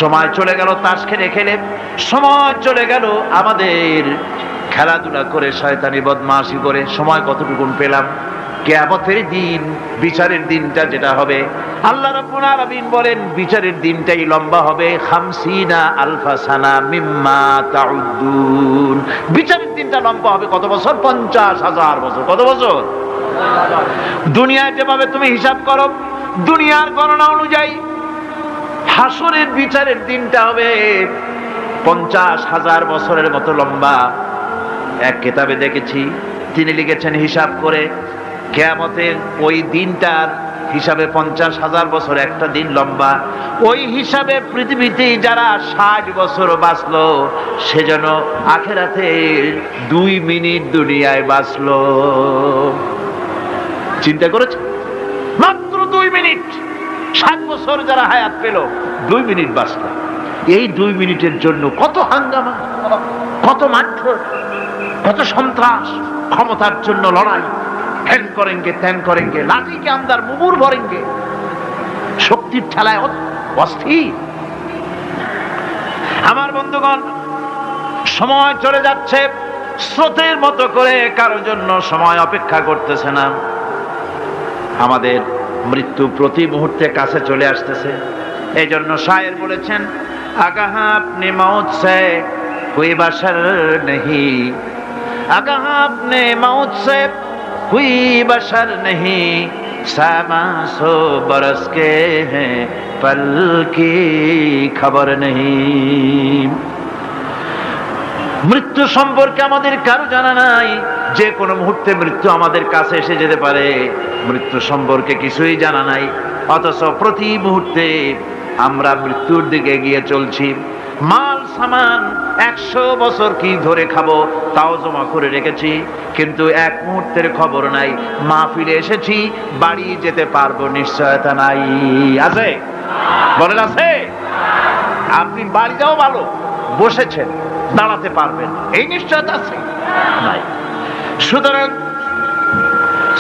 সময় চলে গেল তাস খেলে খেলে, সময় চলে গেল আমাদের খেলাধুলা করে, শয়তানি বদমাশি করে। সময় কতটুকুন পেলাম? কিয়ামতের দিন, বিচারের দিনটা যেটা হবে, আল্লাহ রাব্বুল আলামিন বলেন বিচারের দিনটাই লম্বা হবে 50 আলফা সানা মিম্মা তাউদ্দুন। বিচারের দিনটা লম্বা হবে কত বছর? 50,000 বছর। কত বছর? দুনিয়ায় যেভাবে তুমি হিসাব করো, দুনিয়ার গণনা অনুযায়ী হাসরের বিচারের দিনটা হবে 50,000 বছরের মতো লম্বা। এক কিতাবে দেখেছি, তিনি লিখেছেন হিসাব করে কিয়ামতের ওই দিনটার হিসাবে 50,000 বছর একটা দিন লম্বা। ওই হিসাবে পৃথিবীতে যারা 60 বছর বাঁচলো, সেজন্য আখিরাতে 2 মিনিট দুনিয়ায় বাঁচলো। চিন্তা করেছে? মাত্র 2 মিনিট। 60 বছর যারা হায়াত পেল, 2 মিনিট বাঁচলো। এই 2 মিনিটের জন্য কত হাঙ্গামা, কত মারধর, কত সন্ত্রাস, ক্ষমতার জন্য লড়াই, ধ্যান করেনগে ত্যান করেনগে, লাঠি কে আন্দার মুগুর ভরেনগে, শক্তির ঠেলায় অস্থির। আমার বন্ধুগণ, সময় চলে যাচ্ছে স্রোতের মতো করে, কারোর জন্য সময় অপেক্ষা করতেছে না। আমাদের মৃত্যু প্রতি মুহূর্তে কাছে চলে আসতেছে। এই জন্য শায়ের বলেছেন, আগাহ আপনি মৌত সে কোই বাশার নেহি, আগাহ আপনি মৌত সে कोई बशर नहीं, सामा सो बरस के हैं पल की खबर नहीं। মৃত্যু সম্পর্কে আমাদের কারো জানা নাই। যে কোনো মুহূর্তে মৃত্যু আমাদের কাছে এসে যেতে পারে, মৃত্যু সম্পর্কে কিছুই জানা নাই। অথচ প্রতি মুহূর্তে আমরা মৃত্যুর দিকে এগিয়ে চলছি। মাল সামান 100 বছর কি ধরে খাবো তাও জমা করে রেখেছি, কিন্তু এক মুহূর্তের খবর নাই। মাহফিলে এসেছি, বাড়ি যেতে পারবো নিশ্চয়তা নাই। আছে? বলেন আছে? আপনি বাড়ি যাও ভালো, বসেছেন, দাঁড়াতে পারবেন, এই নিশ্চয়তা আছে? নাই। সুতরাং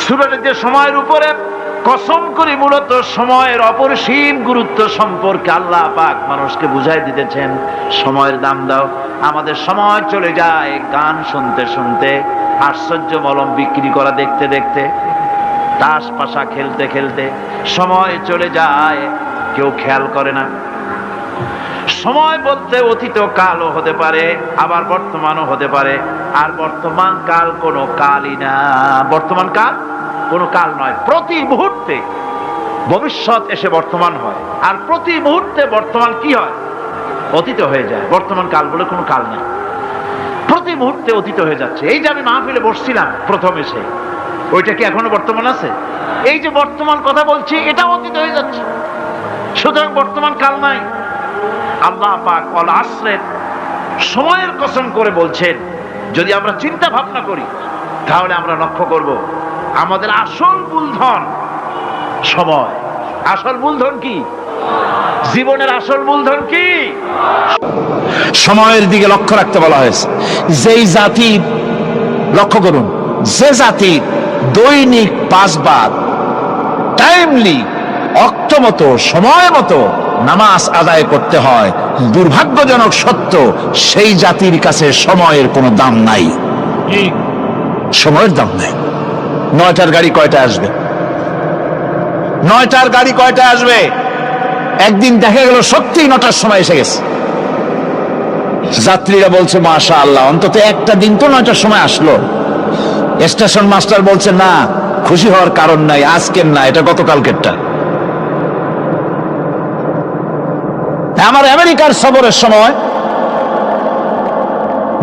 সুরাটের যে সময়ের উপরে কসম করে মূলত সময়ের অপরিসীম গুরুত্ব সম্পর্কে আল্লাহ পাক মানুষকে বুঝাই দিতেছেন। সময়ের দাম দাও। আমাদের সময় চলে যায় গান শুনতে শুনতে, আশ্চর্য মলম বিক্রি করা দেখতে দেখতে, তাস পাশা খেলতে খেলতে সময় চলে যায়, কেউ খেয়াল করে না। সময় বলতে অতীত কালও হতে পারে, আবার বর্তমানও হতে পারে। আর বর্তমান কাল কোনো কালই না। বর্তমান কাল কোনো কাল নয়। প্রতি মুহূর্তে ভবিষ্যৎ এসে বর্তমান হয়, আর প্রতি মুহূর্তে বর্তমান কি হয়? অতীত হয়ে যায়। বর্তমান কাল বলে কোনো কাল নেই। প্রতি মুহূর্তে অতীত হয়ে যাচ্ছে। এই যে আমি মাহফিলে বসছিলাম প্রথম এসে, ওইটা কি এখনো বর্তমান আছে? এই যে বর্তমান কথা বলছি, এটাও অতীত হয়ে যাচ্ছে। সুতরাং বর্তমান কাল নাই। আল্লাহ পাক ওয়াল আসরের সময়ের কসম করে বলছেন। যদি আমরা চিন্তা ভাবনা করি, তাহলে আমরা লক্ষ্য করব আমাদের আসল মূলধন সময়। আসল মূলধন কি? জীবনের আসল মূলধন কি? সময়ের দিকে লক্ষ্য রাখতে বলা হয়েছে। যেই জাতি, লক্ষ্য করুন, যে জাতি দৈনিক 5 বার টাইমলি, অক্ত মতো, সময় মতো নামাজ আদায় করতে হয়, দুর্ভাগ্যজনক সত্য, সেই জাতির কাছে সময়ের কোনো দাম নাই। সময়ের দাম নাই। 9টার গাড়ি কয়টা আসবে? 9টার গাড়ি কয়টা আসবে? একদিন দেখা গেল সত্যি 9টার সময় এসে গেছে। যাত্রীরা বলছে মাশাআল্লাহ, অন্তত একটা দিন তো 9টার সময় আসলো। স্টেশন মাস্টার বলছে না, খুশি হওয়ার কারণ নাই, আজকের না, এটা গতকালকেরটা। আমার আমেরিকার সফরের সময়,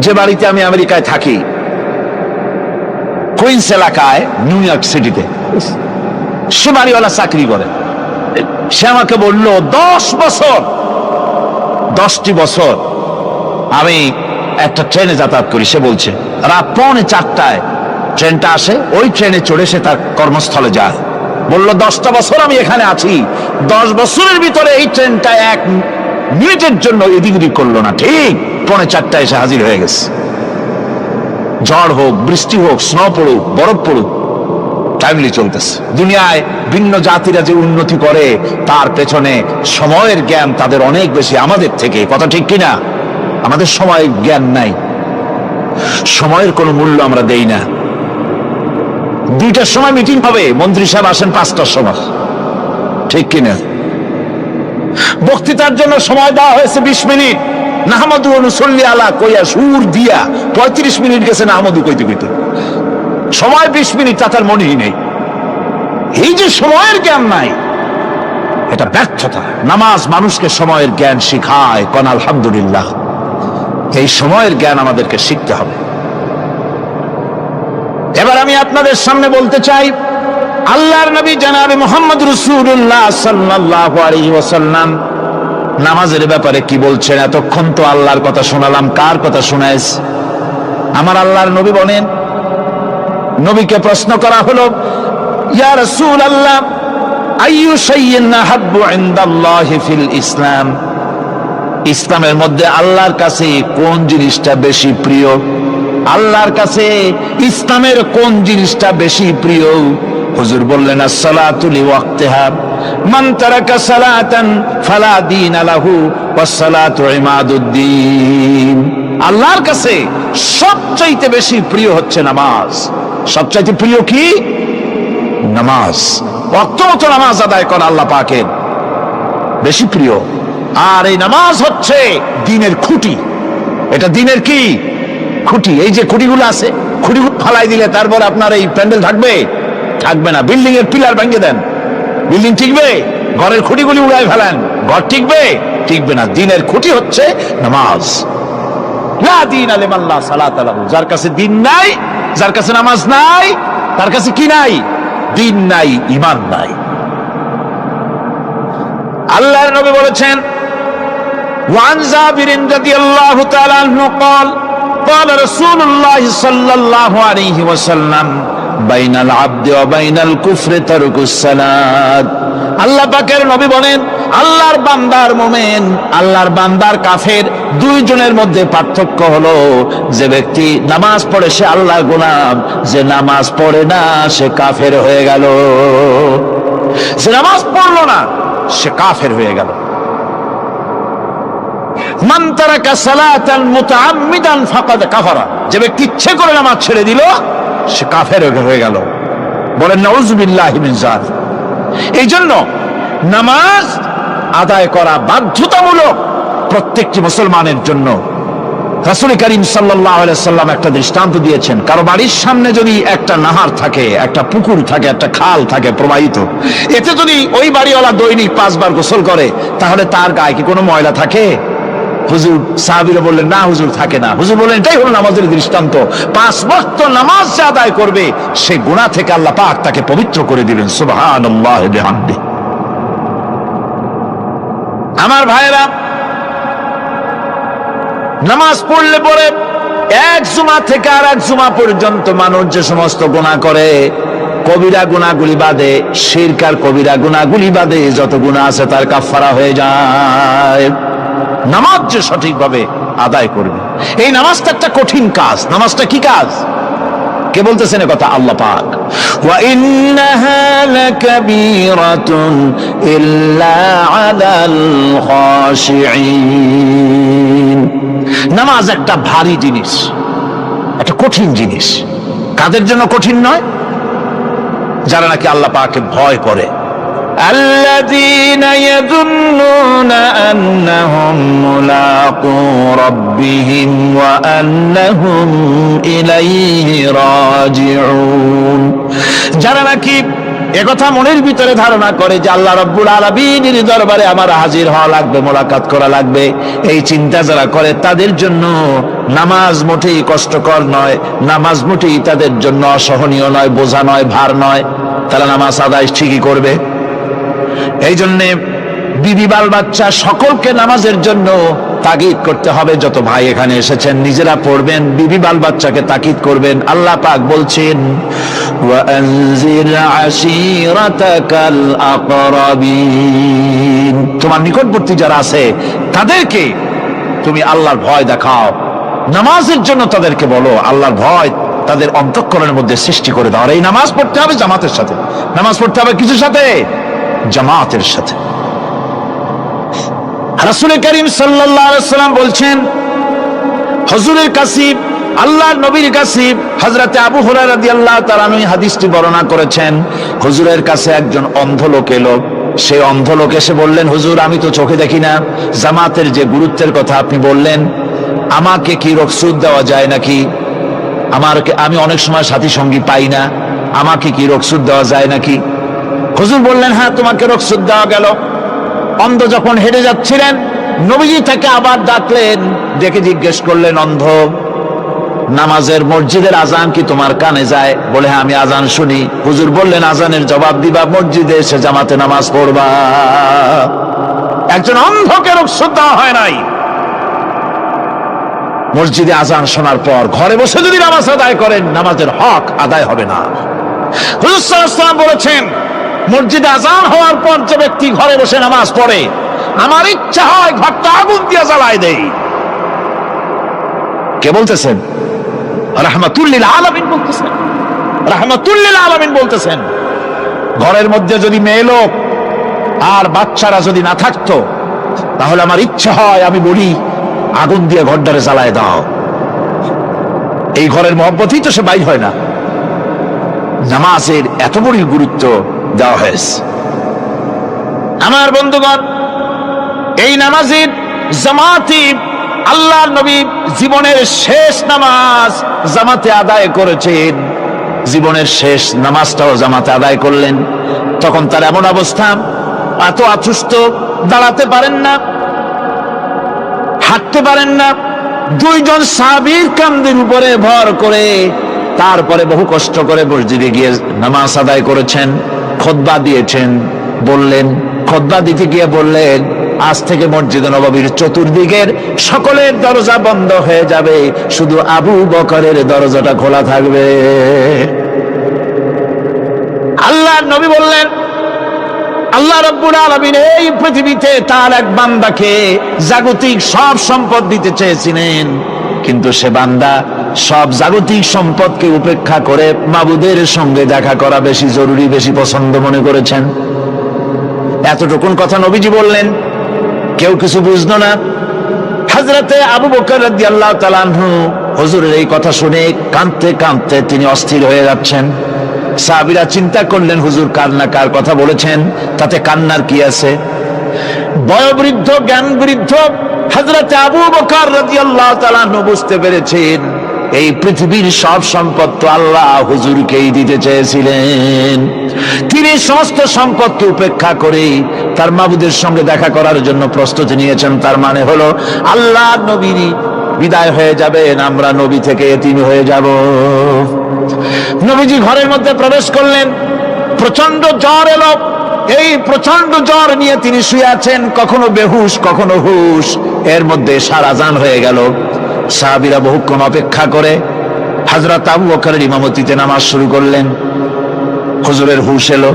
যে বাড়িতে আমি আমেরিকায় থাকি, কুইন্স এলাকায়, নিউ ইয়র্ক সিটিতে, সে বাড়িওয়ালা চাকরি করে। সে আমাকে বলল 10টি বছর আমি একটা ট্রেনে যাতায়াত করি। সে বলছে রাত 3:45 ট্রেনটা আসে, ওই ট্রেনে চড়ে সে তার কর্মস্থলে যায়। বলল 10টা বছর আমি এখানে আছি, 10 বছরের ভিতরে এই ট্রেনটা 1 মিনিটের জন্য এদিক ওদিক করলো না, ঠিক 3:45 এসে হাজির হয়ে গেছে। ঝড় হোক, বৃষ্টি হোক, স্নো পড়ুক, বরফ পড়ুক, টাইমলি চলতেছে। দুনিয়ায় ভিন্ন জাতিরা যে উন্নতি করে তার পেছনে সময়ের জ্ঞান তাদের অনেক বেশি আমাদের থেকে, কথা ঠিক কিনা? আমাদের সময় জ্ঞান নাই, সময়ের কোনো মূল্য আমরা দেই না। 2টার সময় মিটিং হবে, মন্ত্রী সাহেব আসেন 5টার সময়, ঠিক কিনা? বক্তৃতার জন্য সময় দেওয়া হয়েছে 20 মিনিট, নাহমাদু ওয়া নুসাল্লি আলা কইয়া সুর দিয়া 35 মিনিট গেছে নাহমাদু কইতে কইতে, সময় 20 মিনিট, তার মনেই নেই। এই যে সময়ের জ্ঞান নাই, এটা ব্যর্থতা। নামাজ মানুষকে সময়ের জ্ঞান শিখায়, কোন আলহামদুলিল্লাহ। এই সময়ের জ্ঞান আমাদেরকে শিখতে হবে। এবার আমি আপনাদের সামনে বলতে চাই, আল্লাহর নবী জনাবে মুহাম্মদ রাসূলুল্লাহ সাল্লাল্লাহু আলাইহি ওয়াসাল্লাম নামাজের ব্যাপারে কি বলছেন। এতক্ষণ তো আল্লাহর কথা শোনালাম, কার কথা শোনাইস? আমার আল্লাহর নবী বলেন, নবীকে প্রশ্ন করা হলো, ইয়া রাসূলুল্লাহ আইয়ু শাইইন আহাব্বু ইনদাল্লাহি ফিল ইসলাম, ইসলামের মধ্যে আল্লাহর কাছে কোন জিনিসটা বেশি প্রিয়? আল্লাহর কাছে ইসলামের কোন জিনিসটা বেশি প্রিয়? হুজুর বললেন, as-salatu li waqtiha, মান তারাকা সালাতান ফালা দীনা লাহু ওয়াস-সালাতু ইমাদুদ্দিন। আল্লাহর কাছে সবচাইতে বেশি প্রিয় হচ্ছে নামাজ। সবচাইতে প্রিয় কি? নামাজ। ওয়াক্ত মতো নামাজ আদায় করা আল্লাহ পাকের বেশি প্রিয়। আর এই নামাজ হচ্ছে দ্বীনের খুঁটি। এটা দ্বীনের কি? খুঁটি। এই যে খুঁটিগুলো আছে, খুঁটিগুলো ফালাই দিলে তারপর আপনার এই প্যান্ডেল থাকবে? থাকবে না। বিল্ডিং এর পিলার ভেঙে দেন, বিল্ডিং টিকবে? ঘরের খুঁটিগুলি উড়াই ফেলেন, ঘর টিকবে? টিকবে না। দ্বীনের খুঁটি হচ্ছে নামাজ। লা দীনা লিমান লা সালাতা লাহু, যার কাছে দ্বীন নাই, যার কাছে নামাজ নাই, তার কাছে কি নাই? দ্বীন নাই, ঈমান নাই। আল্লাহর নবী বলেছেন, ওয়ান জাবির রাদিয়াল্লাহু তাআলা আনহু قال قال رسول الله صلى الله عليه وسلم بين العبد وبين الكفر ترك الصلاة। আল্লাহ পাকের নবী বলেন, আল্লাহর বান্দার মুমিন, আল্লাহর বান্দার কাফের, দুইজনের মধ্যে পার্থক্য হলো, যে ব্যক্তি নামাজ পড়ে সে আল্লাহর গোলাম, যে নামাজ পড়ে না সে কাফের হয়ে গেল। যে নামাজ পড়লো না সে কাফের হয়ে গেল। মান তারাকা সালাতান মুতাআম্মিদান ফাকাদ কাফারা, যে ব্যক্তি ইচ্ছে করে নামাজ ছেড়ে দিল সে কাফের হয়ে গেল। বলেন নাউযুবিল্লাহি মিন যালিক। এই জন্য নামাজ আদায় করা বাধ্যতামূলক প্রত্যেকটি মুসলমানের জন্য। রাসূল করিম সাল্লাল্লাহু আলাইহি সাল্লাম একটা দৃষ্টান্ত দিয়েছেন, কারো বাড়ির সামনে যদি একটা নাহার থাকে, একটা পুকুর থাকে, একটা খাল থাকে প্রবাহিত, এতে যদি ওই বাড়িওয়ালা দৈনিক 5 বার গোসল করে, তাহলে তার গায়ে কি কোনো ময়লা থাকে? হুজুর, সাহাবীরা বললেন, না হুজুর, থাকে না। হুজুর বললেন, এটাই হলো নামাজের দৃষ্টান্ত। 5 ওয়াক্ত নামাজ যে আদায় করবে সে গুনাহ থেকে আল্লাহ পাক তাকে পবিত্র করে দিবেন। সুবহানাল্লাহি ওয়া বিহামদিহি। আমার ভাইরা, নামাজ পড়লে পরে এক জুমা থেকে আর এক জুমা পর্যন্ত মানুষ যে সমস্ত গুনাহ করে, কবিরা গুনাহগুলি বাদে, শিরক আর কবিরা গুনাহগুলি বাদে যত গুনাহ আছে তার কাফারা হয়ে যায়। নামাজ যে সঠিকভাবে আদায় করবে, এই নামাজটা একটা কঠিন কাজ। নামাজটা কি কাজ? কে বলতেছেন কথা? আল্লাহ পাক। ওয়া ইন্নাহা লাকাবীরাতুন ইল্লা আলাল খাশিঈন। নামাজ একটা ভারী জিনিস, একটা কঠিন জিনিস। কাদের জন্য কঠিন নয়? যারা নাকি আল্লাহ পাককে ভয় করে। আল্লাযীনা ইয়াযুন্নুনা আন্নাহুম মুলাকু রাব্বিহিম ওয়া আন্নাহুম ইলাইহি রাজিউন। যারা নাকি একথা মনের ভিতরে ধারণা করে যে আল্লাহ রাব্বুল আলামিনের দরবারে আমার হাজির হওয়া লাগবে, মোলাকাত করা লাগবে, এই চিন্তা যারা করে তাদের জন্য নামাজ মোটেই কষ্টকর নয়, নামাজ মোটেই তাদের জন্য অসহনীয় নয়, বোঝা নয়, ভার নয়। তারা নামাজ আদায় ঠিকই করবে। এই জন্যে বিবি বাল বাচ্চা সকলকে নামাজের জন্য তাগিদ করতে হবে। যত ভাই এখানে এসেছেন নিজেরা পড়বেন, বিবি বাল বাচ্চাকে তাকিদ করবেন। আল্লাহ পাক বলছেন, ওয়া আনজির আশীরাতাকাল আকরাবিন, তোমার নিকটবর্তী যারা আছে তাদেরকে তুমি আল্লাহর ভয় দেখাও। নামাজের জন্য তাদেরকে বলো, আল্লাহর ভয় তাদের অন্তঃকরণের মধ্যে সৃষ্টি করে দাও। আর এই নামাজ পড়তে হবে জামাতের সাথে, নামাজ পড়তে হবে কিছুর সাথে? জামাতের সাথে। রাসূল করিম সাল্লাল্লাহু আলাইহি ওয়াসাল্লাম বলছেন, হুজুরের কাছে, আল্লাহর নবীর কাছে, হযরতে আবু হুরায়রা রাদিয়াল্লাহু তাআলা আনহু হাদিসটি বর্ণনা করেছেন, হুজুরের কাছে একজন অন্ধ লোক এলো। সেই অন্ধ লোক এসে বললেন, হুজুর আমি তো চোখে দেখি না, জামাতের যে গুরুত্বের কথা আপনি বললেন, আমাকে কি রুখসত দেওয়া যায় নাকি? আমি অনেক সময় সাথী সঙ্গী পাই না, আমাকে কি রুখসত দেওয়া যায় নাকি? হুজুর বললেন, হ্যাঁ তোমাকে রুখসত দেওয়া গেল। অন্ধ যখন হেঁটে যাচ্ছিলেন, নবীজি তাকে আবার ডাকলেন, ডেকে জিজ্ঞেস করলেন, অন্ধ, নামাজের মসজিদের আজান কি তোমার কানে যায়? বলে, হ্যাঁ আমি আজান শুনি। হুজুর বললেন, আজানের জবাব দিবা, মসজিদে এসে জামাতে নামাজ পড়বা। একজন অন্ধকে রুখসত দেওয়া হয় নাই। মসজিদে আজান শোনার পর ঘরে বসে যদি নামাজ আদায় করেন, নামাজের হক আদায় হবে না। হুজুর সাল্লাল্লাহু আলাইহি ওয়াসাল্লাম বলেছেন, মসজিদে আজান হওয়ার পর যে ব্যক্তি ঘরে বসে নামাজ পড়ে, আমার ইচ্ছা হয় ঘরটা আগুন দিয়ে জ্বালায় দেই। কে বলতেছেন? রাহমাতুল লিল আলামিন বলতেছেন, রাহমাতুল লিল আলামিন বলতেছেন। ঘরের মধ্যে যদি মেয়ে লোক আর বাচ্চারা যদি না থাকতো, তাহলে আমার ইচ্ছা হয় আমি বলি, আগুন দিয়ে ঘরটারে জ্বালায় দাও। এই ঘরের মহব্বতই তো সে বাইর হয় না। নামাজের এত বড় গুরুত্ব দেওয়া হয়েছে। আমার বন্ধুগণ, এই নামাজের জামাতে আল্লাহর নবী জীবনের শেষ নামাজ জামাতে আদায় করেছেন। জীবনের শেষ নামাজটাও জামাতে আদায় করলেন। তখন তার এমন অবস্থা, এত অসুস্থ, দাঁড়াতে পারেন না, হাঁটতে পারেন না। দুইজন সাহাবীর কাঁধের উপরে ভর করে তারপরে বহু কষ্ট করে মসজিদে গিয়ে নামাজ আদায় করেছেন। খুতবা দিয়েছেন, বললেন, খুতবা দিতে গিয়ে বললেন, আজ থেকে মসজিদে নববীর চতুর্দিকের সকলের দরজা বন্ধ হয়ে যাবে, শুধু আবু বকরের দরজাটা খোলা থাকবে। আল্লাহর নবী বললেন, আল্লাহ রাব্বুল আলামিন এই পৃথিবীতে তার এক বান্দাকে জাগতিক সব সম্পদ দিতে চেয়েছিলেন, কিন্তু সে বান্দা সব জাগতিক সম্পদকে উপেক্ষা করে মাবুদের সঙ্গে দেখা করা বেশি জরুরি, বেশি পছন্দ মনে করেছেন। এতটুকুন কথা নবীজি বললেন, কেউ কিছু বুঝলো না। হযরতে আবু বকর রাদিয়াল্লাহু তাআলা আনহু হুজুরের এই কথা শুনে কাঁদতে কাঁদতে তিনি অস্থির হয়ে যাচ্ছেন। সাহাবীরা চিন্তা করলেন, হুজুর কার না কার কথা বলেছেন, তাতে কান্নার কি আছে? বয়োবৃদ্ধ, জ্ঞান বৃদ্ধ হযরতে আবু বকর রাদিয়াল্লাহু তাআলা আনহু বুঝতে পেরেছেন, এই পৃথিবীর সব সম্পদ তো আল্লাহ হুজুরকেই দিতে চেয়েছিলেন। তিনি সমস্ত সম্পদকে উপেক্ষা করে তার মাবুদের সঙ্গে দেখা করার জন্য প্রস্তুতি নিয়েছেন। তার মানে হলো আল্লাহ নবী বিদায় হয়ে যাবেন, আমরা নবী থেকে এতিম হয়ে যাব। নবীজি ঘরের মধ্যে প্রবেশ করলেন, প্রচন্ড জ্বর এলো। এই প্রচন্ড জ্বর নিয়ে তিনি শুয়ে আছেন, কখনো বেহুশ কখনো হুশ। এর মধ্যে সারা আজান হয়ে গেল। সাহাবীরা বহুক্ষণ অপেক্ষা করে হযরত আবু বকরের ইমামতিতে নামাজ শুরু করলেন। হুজুরের হুশ এলো,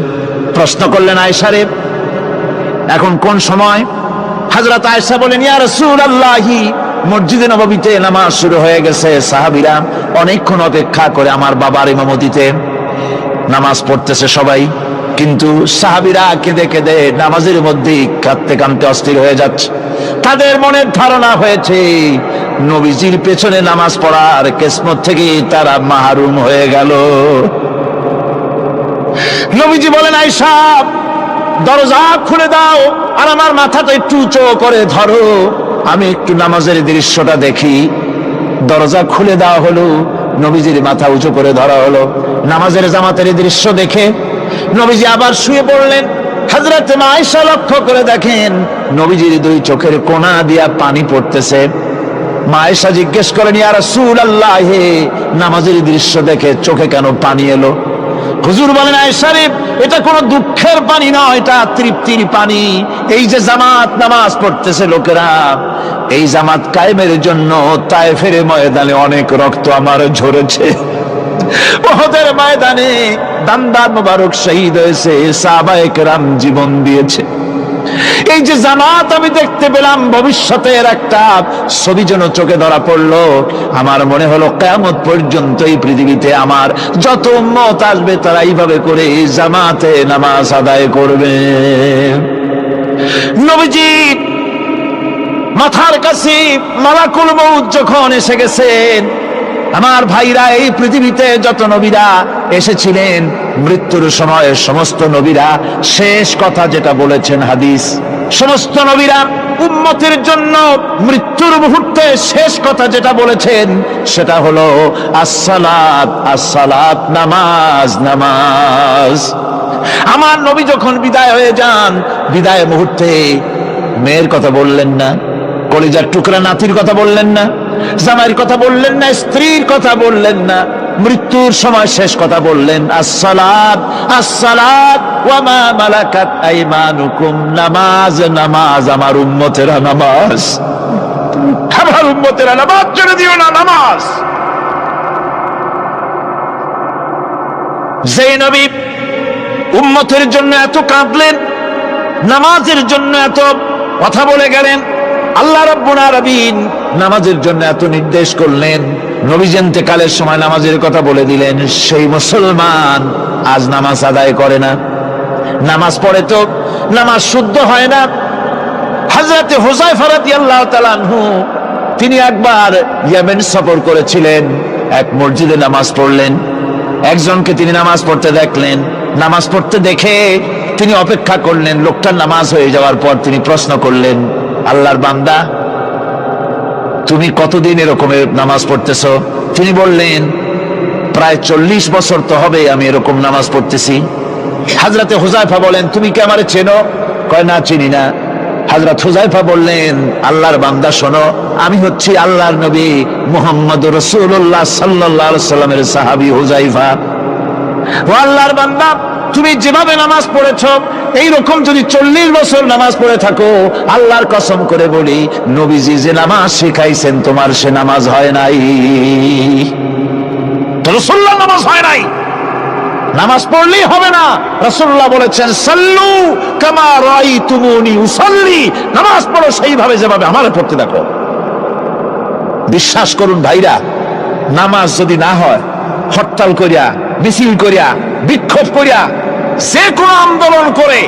প্রশ্ন করলেন, আয়েশা রে, এখন কোন সময়? হযরত আয়েশা বলেন, ইয়া রাসূলুল্লাহি, মসজিদে নববীতে নামাজ শুরু হয়ে গেছে। সাহাবীরা অনেকক্ষণ অপেক্ষা করে আমার বাবার ইমামতিতে নামাজ পড়তেছে সবাই, কিন্তু সাহাবীরা কেঁদে কেঁদে নামাজের মধ্যে কাঁদতে কাঁদতে অস্থির হয়ে যাচ্ছে। তাদের মনের ধারণা হয়েছে নবীজির পেছনে নামাজ পড়ার কিসমত থেকে তারা মাহরুম হয়ে গেল। নবীজি বলেন, আয়েশা দরজা খুলে দাও, আর আমার মাথাটা একটু উঁচু করে ধরো, আমি একটু নামাজের দৃশ্যটা দেখি। দরজা খুলে দেওয়া হলো, নবীজির মাথা উঁচু করে ধরা হলো। নামাজের জামাতের দৃশ্য দেখে নবীজি আবার শুয়ে পড়লেন। হযরত আয়েশা লক্ষ্য করে দেখেন নবীজির দুই চোখের কোনা দিয়া পানি পড়তেছে। মা আয়েশা জিজ্ঞেস করেন, ইয়া রাসূলুল্লাহ, নামাজের দৃশ্য দেখে চোখে কেন পানি এলো? হুজুর বলেন, আয়েশা রে, এটা কোনো দুঃখের পানি নয়, এটা তৃপ্তির পানি। এই যে জামাত নামাজ পড়তেছে লোকেরা, এই জামাত কায়েমের জন্য তায়েফের ময়দানে অনেক রক্ত আমার ঝরেছে। উহুদের ময়দানে দান্দার মোবারক শহীদ হয়েছে, সাহাবায়ে কেরাম জীবন দিয়েছে। এই যে জামাত আমি দেখতে পেলাম, ভবিষ্যতের একটা ছবি যেন চোখে ধরা পড়লো। আমার মনে হলো কিয়ামত পর্যন্ত এই পৃথিবীতে আমার যত উম্মত আসবে তারা এইভাবে করে জামাতে নামাজ আদায় করবে। নবীজি মাথার কাছে মালাকুল মউত যখন এসে গেছেন, আমার ভাইরা, এই পৃথিবীতে যত নবীরা এসেছিলেন মৃত্যুর সময় সমস্ত নবীরা শেষ কথা যেটা বলেছেন, হাদিস, সমস্ত নবীরা উম্মতের জন্য মৃত্যুর মুহূর্তে শেষ কথা যেটা বলেছেন সেটা হলো আসসালাত, আসসালাত, নামাজ, নামাজ। আমার নবী যখন বিদায় হয়ে যান, বিদায় মুহূর্তে মেয়ের কথা বললেন না, কলিজার টুকরা নাতির কথা বললেন না, জামাইয়ের কথা বললেন না, স্ত্রীর কথা বললেন না, মৃত্যুর সময় শেষ কথা বললেন আসসালাত, আসসালাত ওয়া মা মালাকাত আইমানুকুম, নামাজ, নামাজ, আমার উম্মতেরা নামাজ, আমার উম্মতেরা নামাজ ছেড়ে দিও না, নামাজ। যে নবী উম্মতের জন্য এত কাঁদলেন, নামাজের জন্য এত কথা বলে গেলেন, আল্লাহ রাব্বুল আলামিন নামাজের জন্য এত নির্দেশ করলেন, নবীজি ইন্তেকালের সময় নামাজের কথা বলে দিলেন, সেই মুসলমান আজ নামাজ আদায় করে না, নামাজ পড়ে তো নামাজ শুদ্ধ হয় না। হযরত হুযায়ফা রাদিয়াল্লাহু তাআলা আনহু তিনি একবার ইয়েমেন সফর করেছিলেন, এক মসজিদে নামাজ পড়লেন, একজনকে তিনি নামাজ পড়তে দেখলেন, নামাজ পড়তে দেখে তিনি অপেক্ষা করলেন, লোকটার নামাজ হয়ে যাওয়ার পর তিনি প্রশ্ন করলেন, আল্লাহর বান্দা, তুমি কতদিন এরকমের নামাজ পড়তেছো? তিনি বললেন, প্রায় 40 বছর তো হবে আমি এরকম নামাজ পড়তেছি। হযরত হুযায়ফা বলেন, তুমি কি আমারে চেনো? কয়, না, চিনি না। হযরত হুযায়ফা বললেন, আল্লাহর বান্দা শোনো, আমি হচ্ছি আল্লাহর নবী মুহাম্মদুর রাসূলুল্লাহ সাল্লাল্লাহু আলাইহি ওয়াসাল্লামের সাহাবী হুযায়ফা। ও আল্লাহর বান্দা, তুমি যেভাবে নামাজ পড়েছো এইরকম যদি 40 বছর নামাজ পড়ে থাকো, আল্লাহর কসম করে বলি, নবীজি যে নামাজ শিখাইছেন তোমার সে নামাজ হয় নাই, রাসূলুল্লাহ নামাজ হয় নাই। নামাজ পড়লেই হবে না, রাসূলুল্লাহ বলেছেন, সাল্লু কামা রাআইতুমুনি উসাল্লি, নামাজ পড়ো সেইভাবে যেভাবে আমারে পড়তে দেখো। বিশ্বাস করুন ভাইরা, নামাজ যদি না হয়, হরতাল করিয়া, মিছিল করিয়া, বিক্ষোভ করিয়া, যে কোনো আন্দোলন করে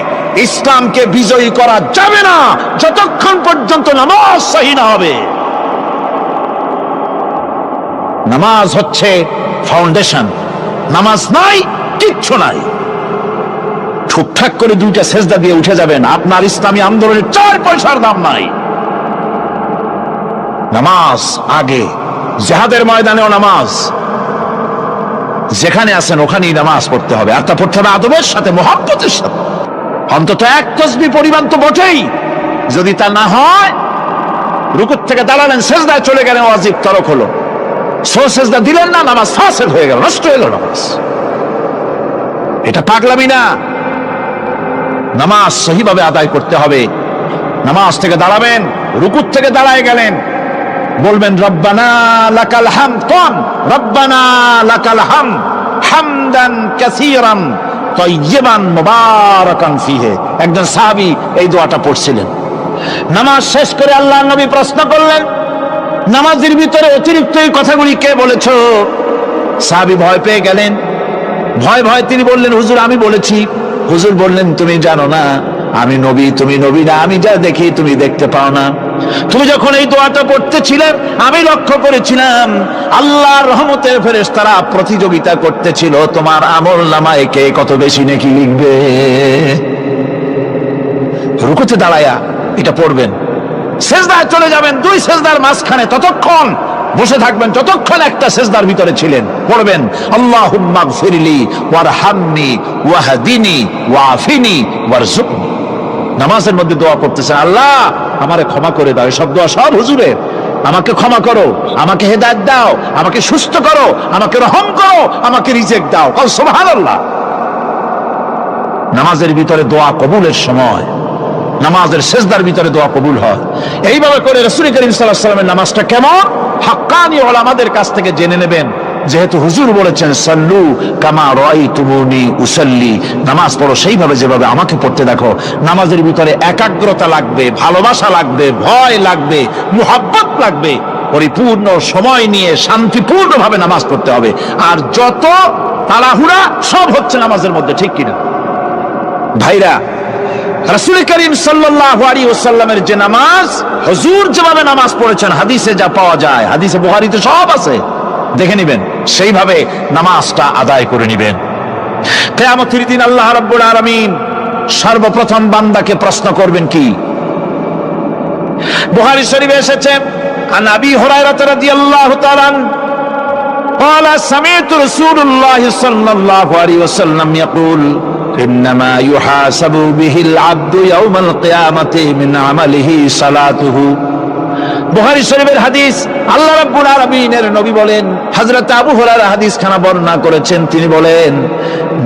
ইসলামকে বিজয়ী করা যাবে না যতক্ষণ পর্যন্ত নামাজ সহি না হবে। নামাজ হচ্ছে ফাউন্ডেশন, নামাজ নাই কিচ্ছু নাই। ঠুকঠাক করে 2টা সেজদা দিয়ে উঠে যাবেন, আপনার ইসলামী আন্দোলনের 4 পয়সার দাম নাই। নামাজ আগে, জিহাদের ময়দানেও নামাজ, যেখানে আছেন ওখানেই নামাজ পড়তে হবে, আর তা পড়তে হবে আদবের সাথে, মুহাব্বতের সাথে, অন্তত 1 তাসবিহ পরিমাণ তো বটেই। যদি তা না হয়, রুকুর থেকে দাঁড়ালেন, সেজদায় চলে গেলেন, ওয়াজিব তরক হলো, সেজদা দিলেন না, নামাজ ফাসেদ হয়ে গেল, নষ্ট হয়ে গেল নামাজ। এটা পাগলামি না, নামাজ সহিভাবে আদায় করতে হবে। নামাজ থেকে দাঁড়াবেন, রুকুর থেকে দাঁড়ায় গেলেন, বলবেন রব্বানা লাকাল হামদ, কোন রব্বানা লাকাল হামদ হামদান কাসীরান তাইয়িবান মুবারাকান ফিহি। একজন সাহাবী এই দোয়াটা পড়ছিলেন। নামাজ শেষ করে আল্লাহর নবী প্রশ্ন করলেন, নামাজের ভিতরে অতিরিক্ত এই কথাগুলি কে বলেছো? সাহাবী ভয় পেয়ে গেলেন, ভয় ভয় তিনি বললেন, হুজুর আমি বলেছি। হুজুর বললেন, তুমি জানো না আমি নবী, তুমি নবী না, আমি যা দেখি তুমি দেখতে পাও না। তুমি যখন এই দোয়াটা পড়তেছিলে আমি লক্ষ্য করেছিলাম আল্লাহর রহমতের ফেরেশতারা প্রতিযোগিতা করতেছিল তোমার আমল নামায় কে কত বেশি নেকি লিখবে। রুকুতে দাঁড়ায়া এটা পড়বেন, সেজদায় চলে যাবেন, 2 সেজদার মাঝখানে ততক্ষণ বসে থাকবেন যতক্ষণ একটা সেজদার ভিতরে ছিলেন। পড়বেন আল্লাহুম্মা গফিরলি ওয়ারহামনি ওয়াহদিনি ওয়াআফিনি ওয়ারযুকনি। নামাজের মধ্যে দোয়া করতেছেন, আল্লাহ আমারে ক্ষমা করে দাও। এসব দোয়া সব হুজুরের। আমাকে ক্ষমা করো, আমাকে হেদায়েত দাও, আমাকে সুস্থ করো, আমাকে রহম করো, আমাকে রিজিক দাও। সুবহানাল্লাহ। নামাজের ভিতরে দোয়া কবুলের সময়, নামাজের সেজদার ভিতরে দোয়া কবুল হয়। এইভাবে করে রাসূল করিম সাল্লাল্লাহু আলাইহি ওয়াসাল্লামের নামাজটা কেমন, হাক্কানি উলামাদের কাছ থেকে জেনে নেবেন। যেহেতু হুজুর বলেছেন সাল্লু কামা রাআইতুমুনি উসাল্লি, নামাজ পড়ো সেইভাবে যেভাবে আমাকে পড়তে দেখো। নামাজের ভিতরে একাগ্রতা লাগবে, ভালোবাসা লাগবে, ভয় লাগবে, মুহাব্বত লাগবে। পরিপূর্ণ সময় নিয়ে শান্তিপূর্ণভাবে নামাজ পড়তে হবে। আর যত তাড়াহুড়া সব হচ্ছে নামাজের মধ্যে, ঠিক কিনা ভাইরা? রাসূল করিম সাল্লাল্লাহু আলাইহি ওয়াসাল্লামের যে নামাজ, হুজুর যেভাবে নামাজ পড়েছেন, হাদিসে যা পাওয়া যায়, হাদিসে বুখারীতে সব আছে, দেখে নেবেন, সেইভাবে নামাজটা আদায় করে নেবেন। কিয়ামতের দিন আল্লাহ রাব্বুল আলামিন সর্বপ্রথম বান্দাকে প্রশ্ন করবেন কি? বুখারী শরীফে এসেছে, আন আবি হুরায়রা রাদিয়াল্লাহু তাআলা قال سمعت رسول الله صلى الله عليه وسلم يقول إنما يحاسب به العبد يوم القيامة من عمله صلاته। বুখারী শরীফের হাদিস, আল্লাহ রাব্বুল আলামিনের নবী বলেন, হযরত আবু হুরায়রা হাদিস খানা বর্ণনা করেছেন, তিনি বলেন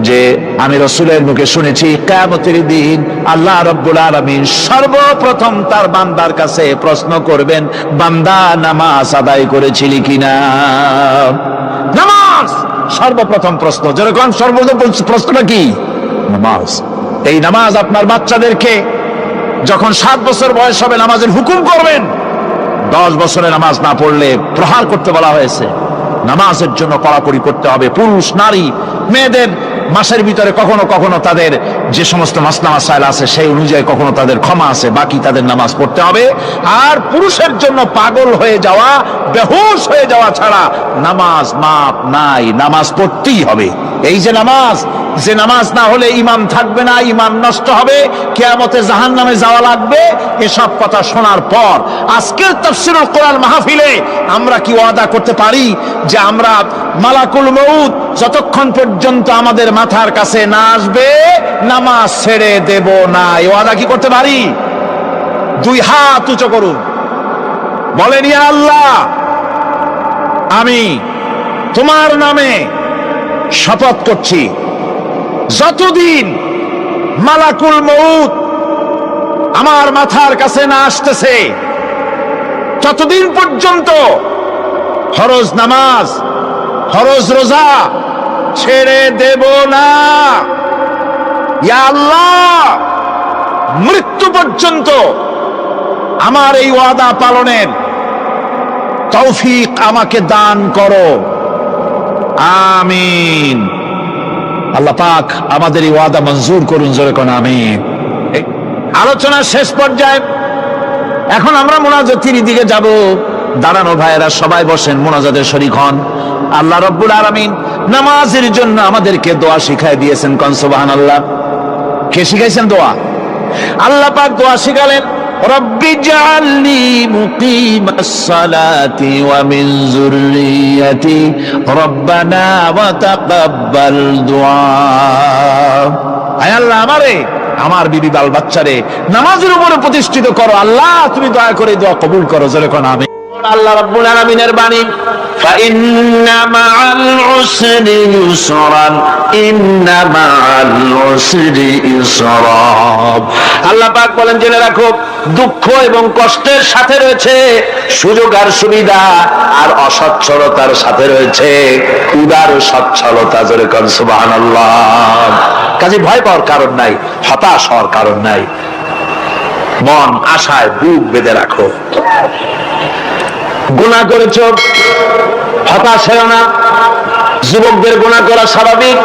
যে আমি রাসূলের মুখে শুনেছি কিয়ামতের দিন আল্লাহ রাব্বুল আলামিন সর্বপ্রথম তার বান্দার কাছে প্রশ্ন করবেন, বান্দা নামাজ আদায় করেছিলি কিনা? নামাজ সর্বপ্রথম প্রশ্ন। যেরকম সর্বপ্রথম প্রশ্নটা কি? নামাজ। এই নামাজ আপনার বাচ্চাদেরকে যখন 7 বছর বয়স হবে নামাজের হুকুম করবেন। 10 বছরে নামাজ না পড়লে প্রহার করতে বলা হয়েছে। নামাজের জন্য কড়াকড়ি করতে হবে। পুরুষ নারী মেয়েদের মাসের ভিতরে কখনো কখনো তাদের যে সমস্ত মাসলা মাসাইল আছে সেই অনুযায়ী কখনো তাদের ক্ষমা আছে, বাকি তাদের নামাজ পড়তে হবে। আর পুরুষের জন্য পাগল হয়ে যাওয়া, বেহুশ হয়ে যাওয়া ছাড়া নামাজ মাপ নাই, নামাজ পড়তেই হবে। এই যে নামাজ, যে নামাজ না হলে ঈমান থাকবে না, ঈমান নষ্ট হবে, কিয়ামতে জাহান্নামে যাওয়া লাগবে, এসব কথা শোনার পর আজকের তাফসীরুল কোরআন মাহফিলে আমরা কি ওয়াদা করতে পারি যে আমরা মালাকুল মউত যতক্ষণ পর্যন্ত আমাদের মাথার কাছে না আসবে নামাজ ছেড়ে দেব না? এই ওয়াদা কি করতে পারি? 2 হাত উঁচু করুন, বলেন ইয়া আল্লাহ, আমি তোমার নামে শপথ করছি, যতদিন মালাকুল মউত আমার মাথার কাছে না আসতেছে ততদিন পর্যন্ত ফরজ নামাজ, ফরজ রোজা ছেড়ে দেব না। ইয়া আল্লাহ, মৃত্যু পর্যন্ত আমার এই ওয়াদা পালনের তৌফিক আমাকে দান করো, আমিন। আল্লাহ পাক আমাদের এই ওয়াদা মঞ্জুর করুন, জোরে কোন আমিন। আলোচনার শেষ পর্যায়ে এখন আমরা মুনাজাতের দিকে যাব। দাঁড়ানো ভাইয়েরা সবাই বসেন, মুনাজাতের শরীক হন। আল্লাহ রাব্বুল আলামিন নামাজের জন্য আমাদেরকে দোয়া শিখাই দিয়েছেন, কোন সুবহানাল্লাহ। কে শিখাইছেন দোয়া? আল্লাহ পাক দোয়া শিখালেন, রব্বি জাআলনি মুকিমাস সালাতি ওয়া মিন যুররিয়াতি রব্বানা ওয়া তাকাব্বাল দুআ। আয় আল্লাহ, আমারে, আমার বিবি বাল বাচ্চারে নামাজের উপরে প্রতিষ্ঠিত করো। আল্লাহ, তুমি দয়া করে দোয়া কবুল করো, জোরে কোন আমিন। আল্লাহ রাব্বুল আলামিনের বাণী, ফাইন্না মাআল উসরি ইউসরান, ইন্না মাআল উসরি ইউসরা। আল্লাহ পাক বলেন, জেনে রাখো, দুঃখ এবং কষ্টের সাথে রয়েছে সুযোগ আর সুবিধা, আর অসচ্ছলতার সাথে রয়েছে উদার সচ্ছলতা, জোরে কোন সুবহানাল্লাহ। কাজে ভয় পাওয়ার কারণ নাই, হতাশ হওয়ার কারণ নাই। মন আশায় বুক বেঁধে রাখো। গুনাহ করেছ, হতাশ হও না। যুবকদের গুনাহ করা স্বাভাবিক।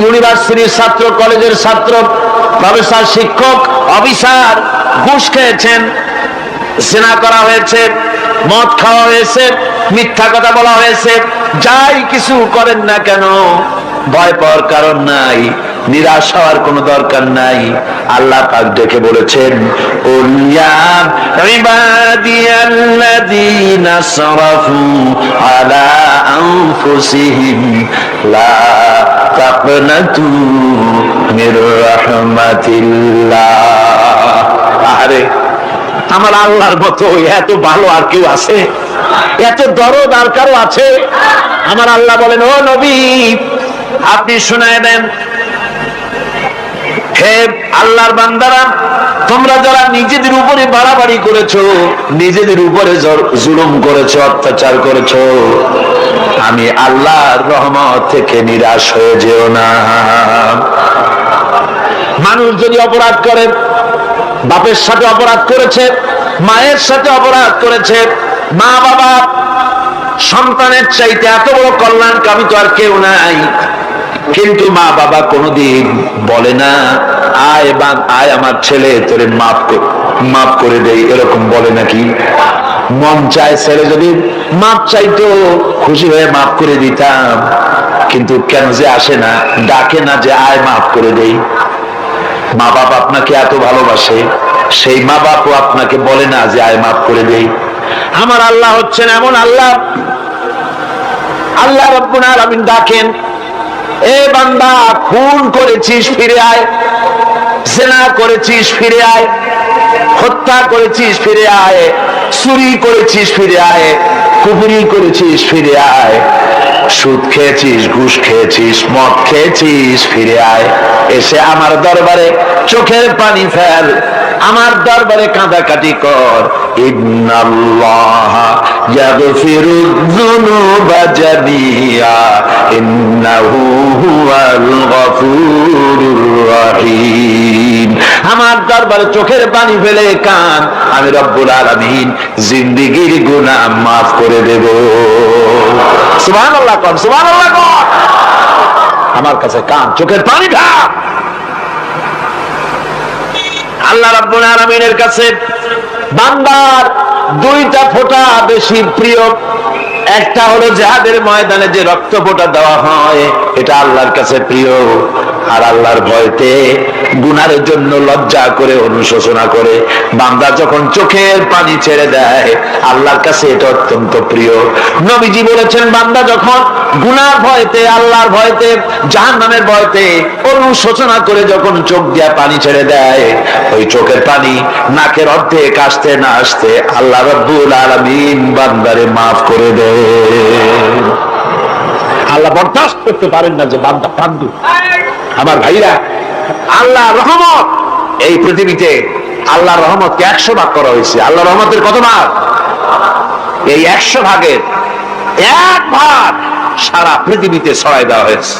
ইউনিভার্সিটির ছাত্র, কলেজের ছাত্র, প্রফেসর, শিক্ষক, অফিসার ঘুষ খেয়েছেন, জিনা করা হয়েছে, মদ খাওয়া হয়েছে, মিথ্যা কথা বলা হয়েছে, যাই কিছু করেন না কেন ভয় পাওয়ার কারণ নাই, নিরাশ হওয়ার কোনো দরকার নাই। আল্লাহ পাক ডেকে বলেছেন, কুল ইয়া ইবাদিয়াল্লাযীনা আসরাফু আলা আনফুসিহিম লা তাকনাতু মির রাহমাতিল্লাহ। আরে আমার আল্লাহর মতো এত ভালো আর কেউ আছে? এত দরদ আর কারো আছে? আমার আল্লাহ বলেন, ও নবী, আপনি শুনায় দেন, হে আল্লাহর বান্দারা, তোমরা যারা নিজেদের উপরে বাড়াবাড়ি করেছো, নিজেদের উপরে জুলুম করেছো, অত্যাচার করেছো, আমি আল্লাহর রহমত থেকে নিরাশ হয়ে যেও না। মানুষ যদি অপরাধ করে, বাপের সাথে অপরাধ করেছে, মায়ের সাথে অপরাধ করেছে, মা বাবা সন্তানের চাইতে এত বড় কল্যাণকামী তো আর কেউ নাই, কিন্তু মা বাবা কোনোদিন বলে না আয় আয় আমার ছেলে তোরে মাফ করে দেই, এরকম বলে নাকি? মন চায় ছেলে যদি মাপ চাইতো খুশি হয়ে মাফ করে দিতাম, কিন্তু কেন যে আসে না, ডাকে না যে আয় মাফ করে দেই। মা বাপ আপনাকে এত ভালোবাসে, সেই মা বাপও আপনাকে বলে না যে আয় মাফ করে দেই। আমার আল্লাহ হচ্ছেন এমন আল্লাহ, আল্লাহ রাব্বুল আলামিন ডাকেন, এ বান্দা খুন করেছিস ফিরে আয়, জিনা করেছিস ফিরে আয়, হত্যা করেছিস ফিরে আয়, চুরি করেছিস ফিরে আয়, কুফরি করেছিস ফিরে আয়, সুদ খেয়েছিস, ঘুষ খেয়েছিস, মদ খেয়েছিস ফিরে আয়, এসে আমার দরবারে চোখের পানি ফেল, আমার দরবারে কাঁদাকাটি কর। ইন্নাল্লাহা ইয়াগফিরুয যুনুবা জামিআ ইন্নাহু হুয়াল গফুরুর রহিম। আমার দরবারে চোখের পানি ফেলে কান, আমি রব্বুল আলামিন জিন্দেগীর গুনাহ মাফ করে দেব। সুবহানাল্লাহ কর, সুবহানাল্লাহ কর। আমার কাছে কান, চোখের পানি ঢাল। আল্লাহ রাব্বুল আলামিনের কাছে বান্দার দুইটা ফোঁটা বেশি প্রিয়। একটা হলো জিহাদের ময়দানে যে রক্ত ফোঁটা দেওয়া হয়, এটা আল্লাহর কাছে প্রিয়। আর আল্লাহর ভয়তে গুনার জন্য লজ্জা করে অনুশোচনা করে বান্দা যখন চোখের পানি ছেড়ে দেয়, আল্লাহর কাছে এটা অত্যন্ত প্রিয়। নবীজি বলেছেন, বান্দা যখন গুনার ভয়তে, আল্লাহর ভয়তে, জাহান্নামের ভয়তে অনুশোচনা করে যখন চোখ দিয়া পানি ছেড়ে দেয়, ওই চোখের পানি নাকের অর্ধেক আসতে না আসতে আল্লাহ রাব্বুল আলামিন বান্দারে মাফ করে দেয়। আল্লাহ বরদাস্ত করতে পারেন না যে বান্দা কান্দু। আমার ভাইরা, আল্লাহ রহমত, এই পৃথিবীতে আল্লাহর রহমতকে 100 ভাগ করা হয়েছে। আল্লাহ রহমতের কত ভাগ? এই 100 ভাগের 1 ভাগ সারা পৃথিবীতে ছড়াই দেওয়া হয়েছে।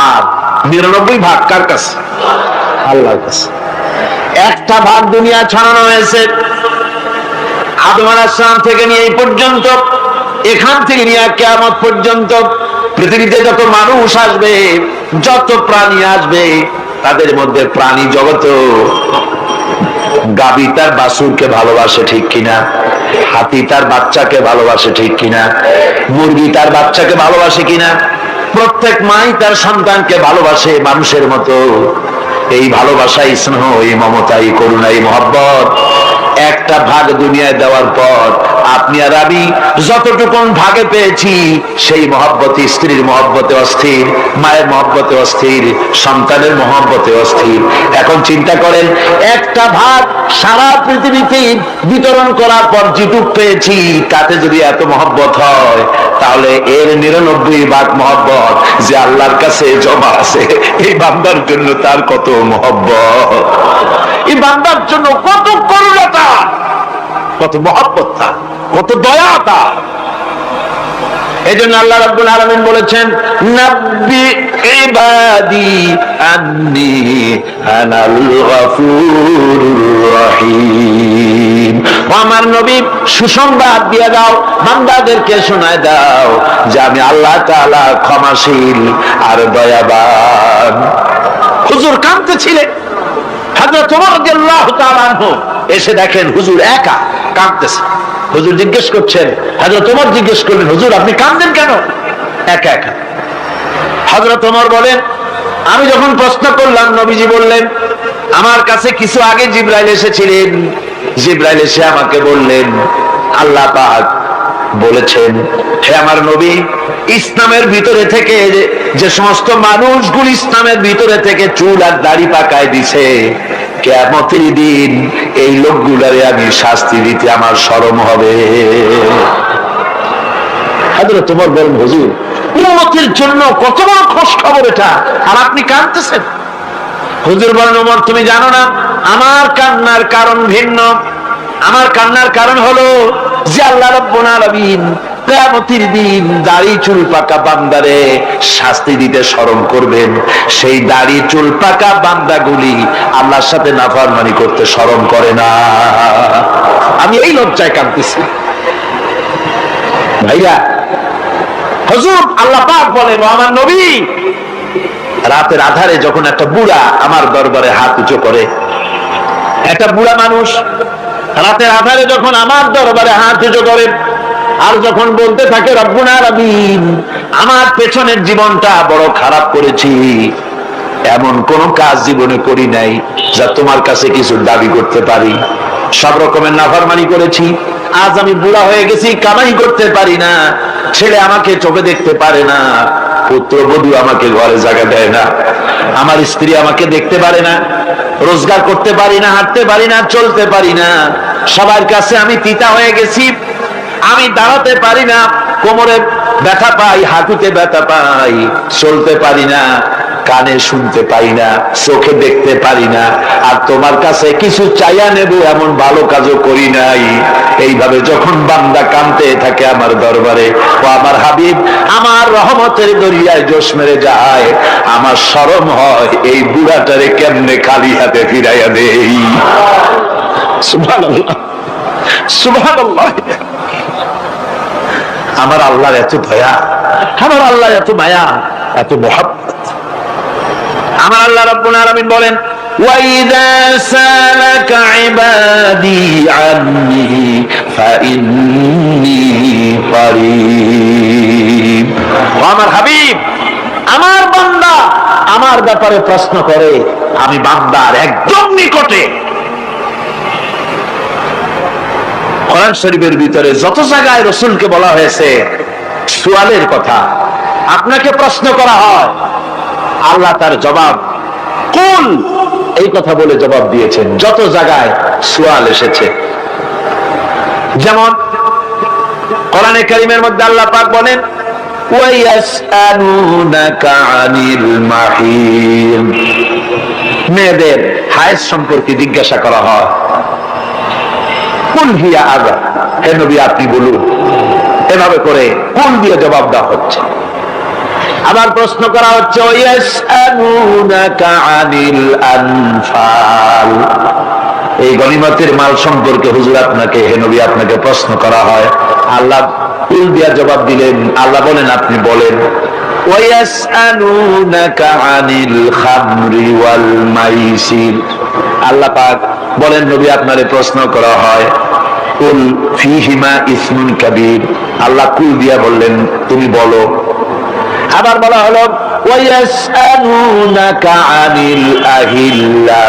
আর 99 ভাগ কার কাছে? আল্লাহর কাছে। একটা ভাগ দুনিয়া ছড়ানো হয়েছে আদম আলাইহিস সালাম থেকে নিয়ে এই পর্যন্ত, এখান থেকে নিয়ে কিয়ামত পর্যন্ত পৃথিবীতে যত মানুষ আসবে, যত প্রাণী আসবে, তাদের মধ্যে প্রাণী জগত গাভী তার বাছুরকে ভালোবাসে ঠিক কিনা, হাতি তার বাচ্চাকে ভালোবাসে ঠিক কিনা, মুরগি তার বাচ্চাকে ভালোবাসে কিনা, প্রত্যেক মাই তার সন্তানকে ভালোবাসে মানুষের মতো। এই ভালোবাসা, স্নেহ, এই মমতা, এই করুণা, এই মহব্বত একটা ভাগ দুনিয়ায় দেওয়ার পর আপনি আর আমি যতটুকুন ভাগে পেয়েছি, সেই মহব্বতে, স্ত্রীর মহব্বতে অস্থির, মায়ের মহব্বতে অস্থির, সন্তানের মহব্বতে অস্থির। এখন চিন্তা করেন, একটা ভাগ সারা পৃথিবীতে বিতরণ করার পর যেটুক পেয়েছি, তাতে যদি এত মহব্বত হয়, তাহলে এর 99 ভাগ মহব্বত যে আল্লাহর কাছে জমা আছে, এই বান্দার জন্য তার কত মহব্বত, এই বান্দার জন্য কত করুণতা, কত মহব্বত, কত দয়াতা। এই জন্য আল্লাহ রাব্বুল আলামিন বলেছেন, নাব্বি ইবাদি আন্নী আনাল গফুরুর রহিম। আমার নবী সুসংবাদ দিয়ে দাও, বান্দাদেরকে শোনায় দাও যে আমি আল্লাহ তাআলা ক্ষমাশীল আর দয়াবান। হুজুর কাঁদতেছিলেন, হযরত ওমর রাদিয়াল্লাহু তাআলা আনহু এসে দেখেন হুজুর একা কাঁদতেছে। হুজুর জিজ্ঞেস করছেন, হযরত ওমর জিজ্ঞেস করলেন, হুজুর আপনি কাঁদেন কেন একা একা? হযরত ওমর বলেন, আমি যখন প্রশ্ন করলাম, নবীজি বললেন, আমার কাছে কিছু আগে জিবরাইল এসেছিলেন, জিবরাইল এসে আমাকে বললেন, আল্লাহ পাক বলেছেন, হে আমার নবী, ইসলামের ভিতরে থেকে যে সমস্ত মানুষগুলো ইসলামের ভিতরে থেকে চুল আর দাড়ি পাকায় দিছে, কিয়ামতের দিন এই লোকগুলারে আমি শাস্তি দিতে আমার শরম হবে। হযরত ওমর বলেন, হুজুর উম্মতের জন্য কত বড় খুশ খবর এটা, আর আপনি কাঁদতেছেন। হুজুর বলেন, ওমর তুমি জানো না, আমার কান্নার কারণ ভিন্ন। আমার কান্নার কারণ হলো যে আল্লাহ রাব্বুল আলামিন কিয়ামতের দিন দাড়ি চুল পাকা বান্দারে শাস্তি দিতে স্মরণ করবেন, সেই দাড়ি চুল পাকা বান্দাগুলি আল্লাহর সাথে নাফরমানি করতে স্মরণ করে না। আমি এই লজ্জায় কাঁদতেছি ভাইয়া। হুজুর আল্লাহ পাক বলেন, ও আমার নবী, রাতের আধারে যখন একটা বুড়া আমার দরবারে হাত উঁচু করে, একটা বুড়া মানুষ রাতের আধারে যখন আমার দরবারে হাত উঁচু করে আর যখন বলতে থাকে রব্বুনা রব্বিন, আমার পেছনের জীবনটা বড় খারাপ করেছি, এমন কোন কাজ জীবনে করি নাই যা তোমার কাছে কিছু দাবি করতে পারি, সব রকমের নাফরমানি করেছি, আজ আমি বুড়া হয়ে গেছি, কামাই করতে পারি না, ছেলে আমাকে চোখে দেখতে পারে না, পুত্রবধূ আমাকে ঘরে জায়গা দেয় না, আমার স্ত্রী আমাকে দেখতে পারে না, রোজগার করতে পারি না, হাঁটতে পারি না, চলতে পারি না, সবার কাছে আমি তিতা হয়ে গেছি, আমি দাঁড়াতে পারি না, কোমরে ব্যথা পাই, হাঁটুতে ব্যথা পাই, চলতে পারি না, কানে শুনতে পাই না, চোখে দেখতে পারি না, আর তোমার কাছে কিছু চাইয়া নেব এমন ভালো কাজও করি নাই। এইভাবে যখন বান্দা কাঁদতে থাকে আমার দরবারে, ও আমার হাবিব আমার রহমতের দরিয়ায় জোশ মেরে যায়, আমার শরম হয় এই বুড়াটারে কেমনে খালি হাতে ফিরাইয়া দেই। সুবহানাল্লাহ, সুবহানাল্লাহ। আমার আল্লাহর এত দয়া, আমার আল্লাহ এত মায়া, এত মহব্বত। আমার আল্লাহ রাব্বুল আলামিন বলেন, ওয়াইদা সালাকা ইবাদি আন্নি ফাইন্নী করিব। আমার হাবিব, আমার বান্দা আমার ব্যাপারে প্রশ্ন করে, আমি বান্দার একদম নিকটে। কোরআন শরীফের ভিতরে যত জায়গায় রাসূলকে বলা হয়েছে সুয়ালের কথা, আপনাকে প্রশ্ন করা হয়, আল্লাহ তার জবাব কুল এই কথা বলে জবাব দিয়েছেন। যত জায়গায় সুয়াল এসেছে, যেমন কোরআনে কারীমের মধ্যে আল্লাহ পাক বলেন, ওয়ায়াসআলুনাকা আনিল মাহিদ, মেয়েদের হায়েজ সম্পর্কে জিজ্ঞাসা করা হয়, কুল হিয়া আযা, হে নবী আপনি বলুন। এভাবে করে কুল দিয়ে জবাব দেওয়া হচ্ছে। আবার প্রশ্ন করা হচ্ছে, ওয়ায়াসআলুনাকা আনিল আনফাল, এই গনিমতের মাল সম্পর্কে হুজুর আপনাকে, হে নবী আপনাকে প্রশ্ন করা হয়। আল্লাহ কুল দিয়ে জবাব দিলেন, আল্লাহ বলেন আপনি বলেন। ওয়ায়াসআলুনাকা আনিল খামরি ওয়াল মাইসির, আল্লাহ পাক বলেন নবী আপনারে প্রশ্ন করা হয়, কুল ফীহিমা ইসমুন কাবীর, আল্লাহ কুল দিয়া বললেন তুমি বলো। আবার বলা হলো, ওয়ায়াসআলুনাকা আনিল আহিল্লা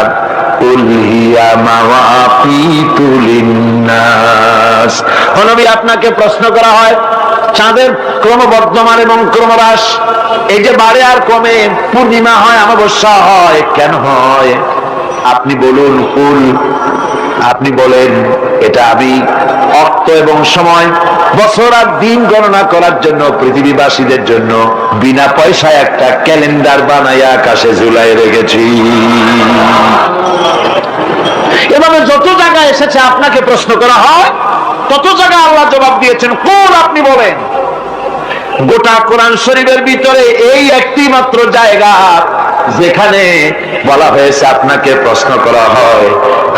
কুল হিয়া মাওয়াকিতু লিন্নাস, ও নবী আপনাকে প্রশ্ন করা হয় চাঁদের ক্রমবর্ধমান এবং ক্রমহ্রাস, এই যে বাড়ে আর কমে, পূর্ণিমা হয় অমাবস্যা হয়, কেন হয় আপনি বলুন। কুল, আপনি বলেন এটা আমি অর্থ এবং সময়, বছর আর দিন গণনা করার জন্য পৃথিবীবাসীদের জন্য বিনা পয়সায় একটা ক্যালেন্ডার বানাইয়া আকাশে ঝুলাই রেখেছি। এভাবে যত জায়গায় এসেছে আপনাকে প্রশ্ন করা হয়, তত জায়গায় আল্লাহ জবাব দিয়েছেন কুল আপনি বলেন। গোটা কোরআন শরীফের ভিতরে এই একটি মাত্র জায়গা যেখানে বলা হয়েছে আপনাকে প্রশ্ন করা হয়,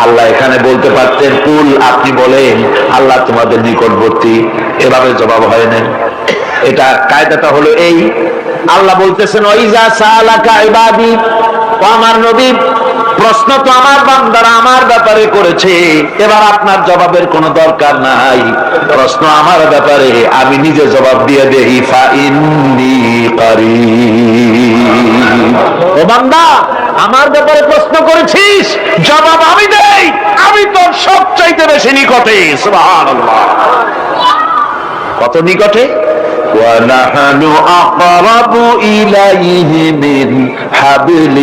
আল্লাহ এখানে বলতে পারতেন কুল আপনি বলেন, আল্লাহ তোমাদের নিকটবর্তী, এভাবে জবাব হয় না। এটা কায়দাটা হলো এই, আল্লাহ বলতেছেন ওয়াইজা সালাকা ইবাদি, ও আমার নবী প্রশ্ন তো আমার বান্দারা আমার ব্যাপারে করেছে, এবার আপনার জবাবের কোনো দরকার নাই, প্রশ্ন আমার ব্যাপারে আমি নিজে জবাব দিয়ে দেই, ফাইন্নী করিব। ও বান্দা আমার ব্যাপারে প্রশ্ন করেছিস, জবাব আমি দেই, আমি তোর সবচাইতে বেশি নিকটে। সুবহানাল্লাহ, কত নিকটে? وَنَحْنُ أَقْرَبُ إِلَيْهِ مِنْ حَبْلِ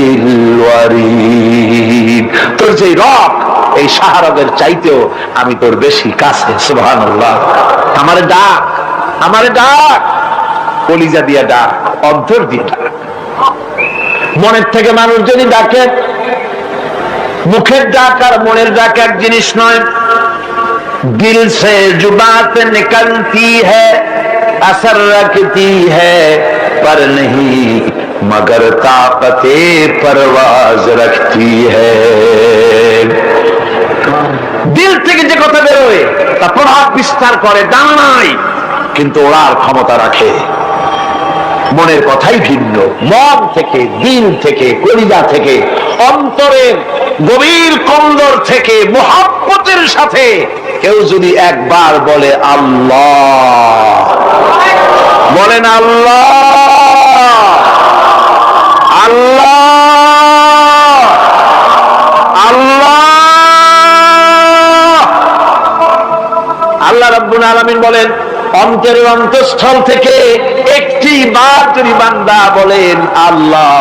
الْوَرِيدِ, তোর যে রগ এই শাহরগের চাইতেও আমি তোর বেশি কাছে। সুবহানাল্লাহ, আমারে ডাক, আমারে ডাক, কলিজা দিয়ে ডাক, অন্তর দিয়ে ডাক। মনের থেকে মানুষ যদি ডাকে, মুখের ডাক আর মনের ডাক এক জিনিস নয়। দিল সে জুবান নিকলতি হ্যায় असर रखती है पर नहीं मगर ताकते परवाज रखती है। দিল থেকে যে কথা বেরোয় তা প্রভাব বিস্তার করে, ডানা নাই কিন্তু ওড়ার ক্ষমতা রাখে। মনের কথাই ভিন্ন, মন থেকে, দিল থেকে, কলিজা থেকে, অন্তরের গভীর কন্দর থেকে মুহাব্বতের সাথে কেউ যদি একবার বলে আল্লাহ, বলেন আল্লাহ আল্লাহ আল্লাহ, আল্লাহ রাব্বুল আলামিন বলেন অন্তরের অন্তঃস্থল থেকে একটি বার যদি বান্দা বলেন আল্লাহ,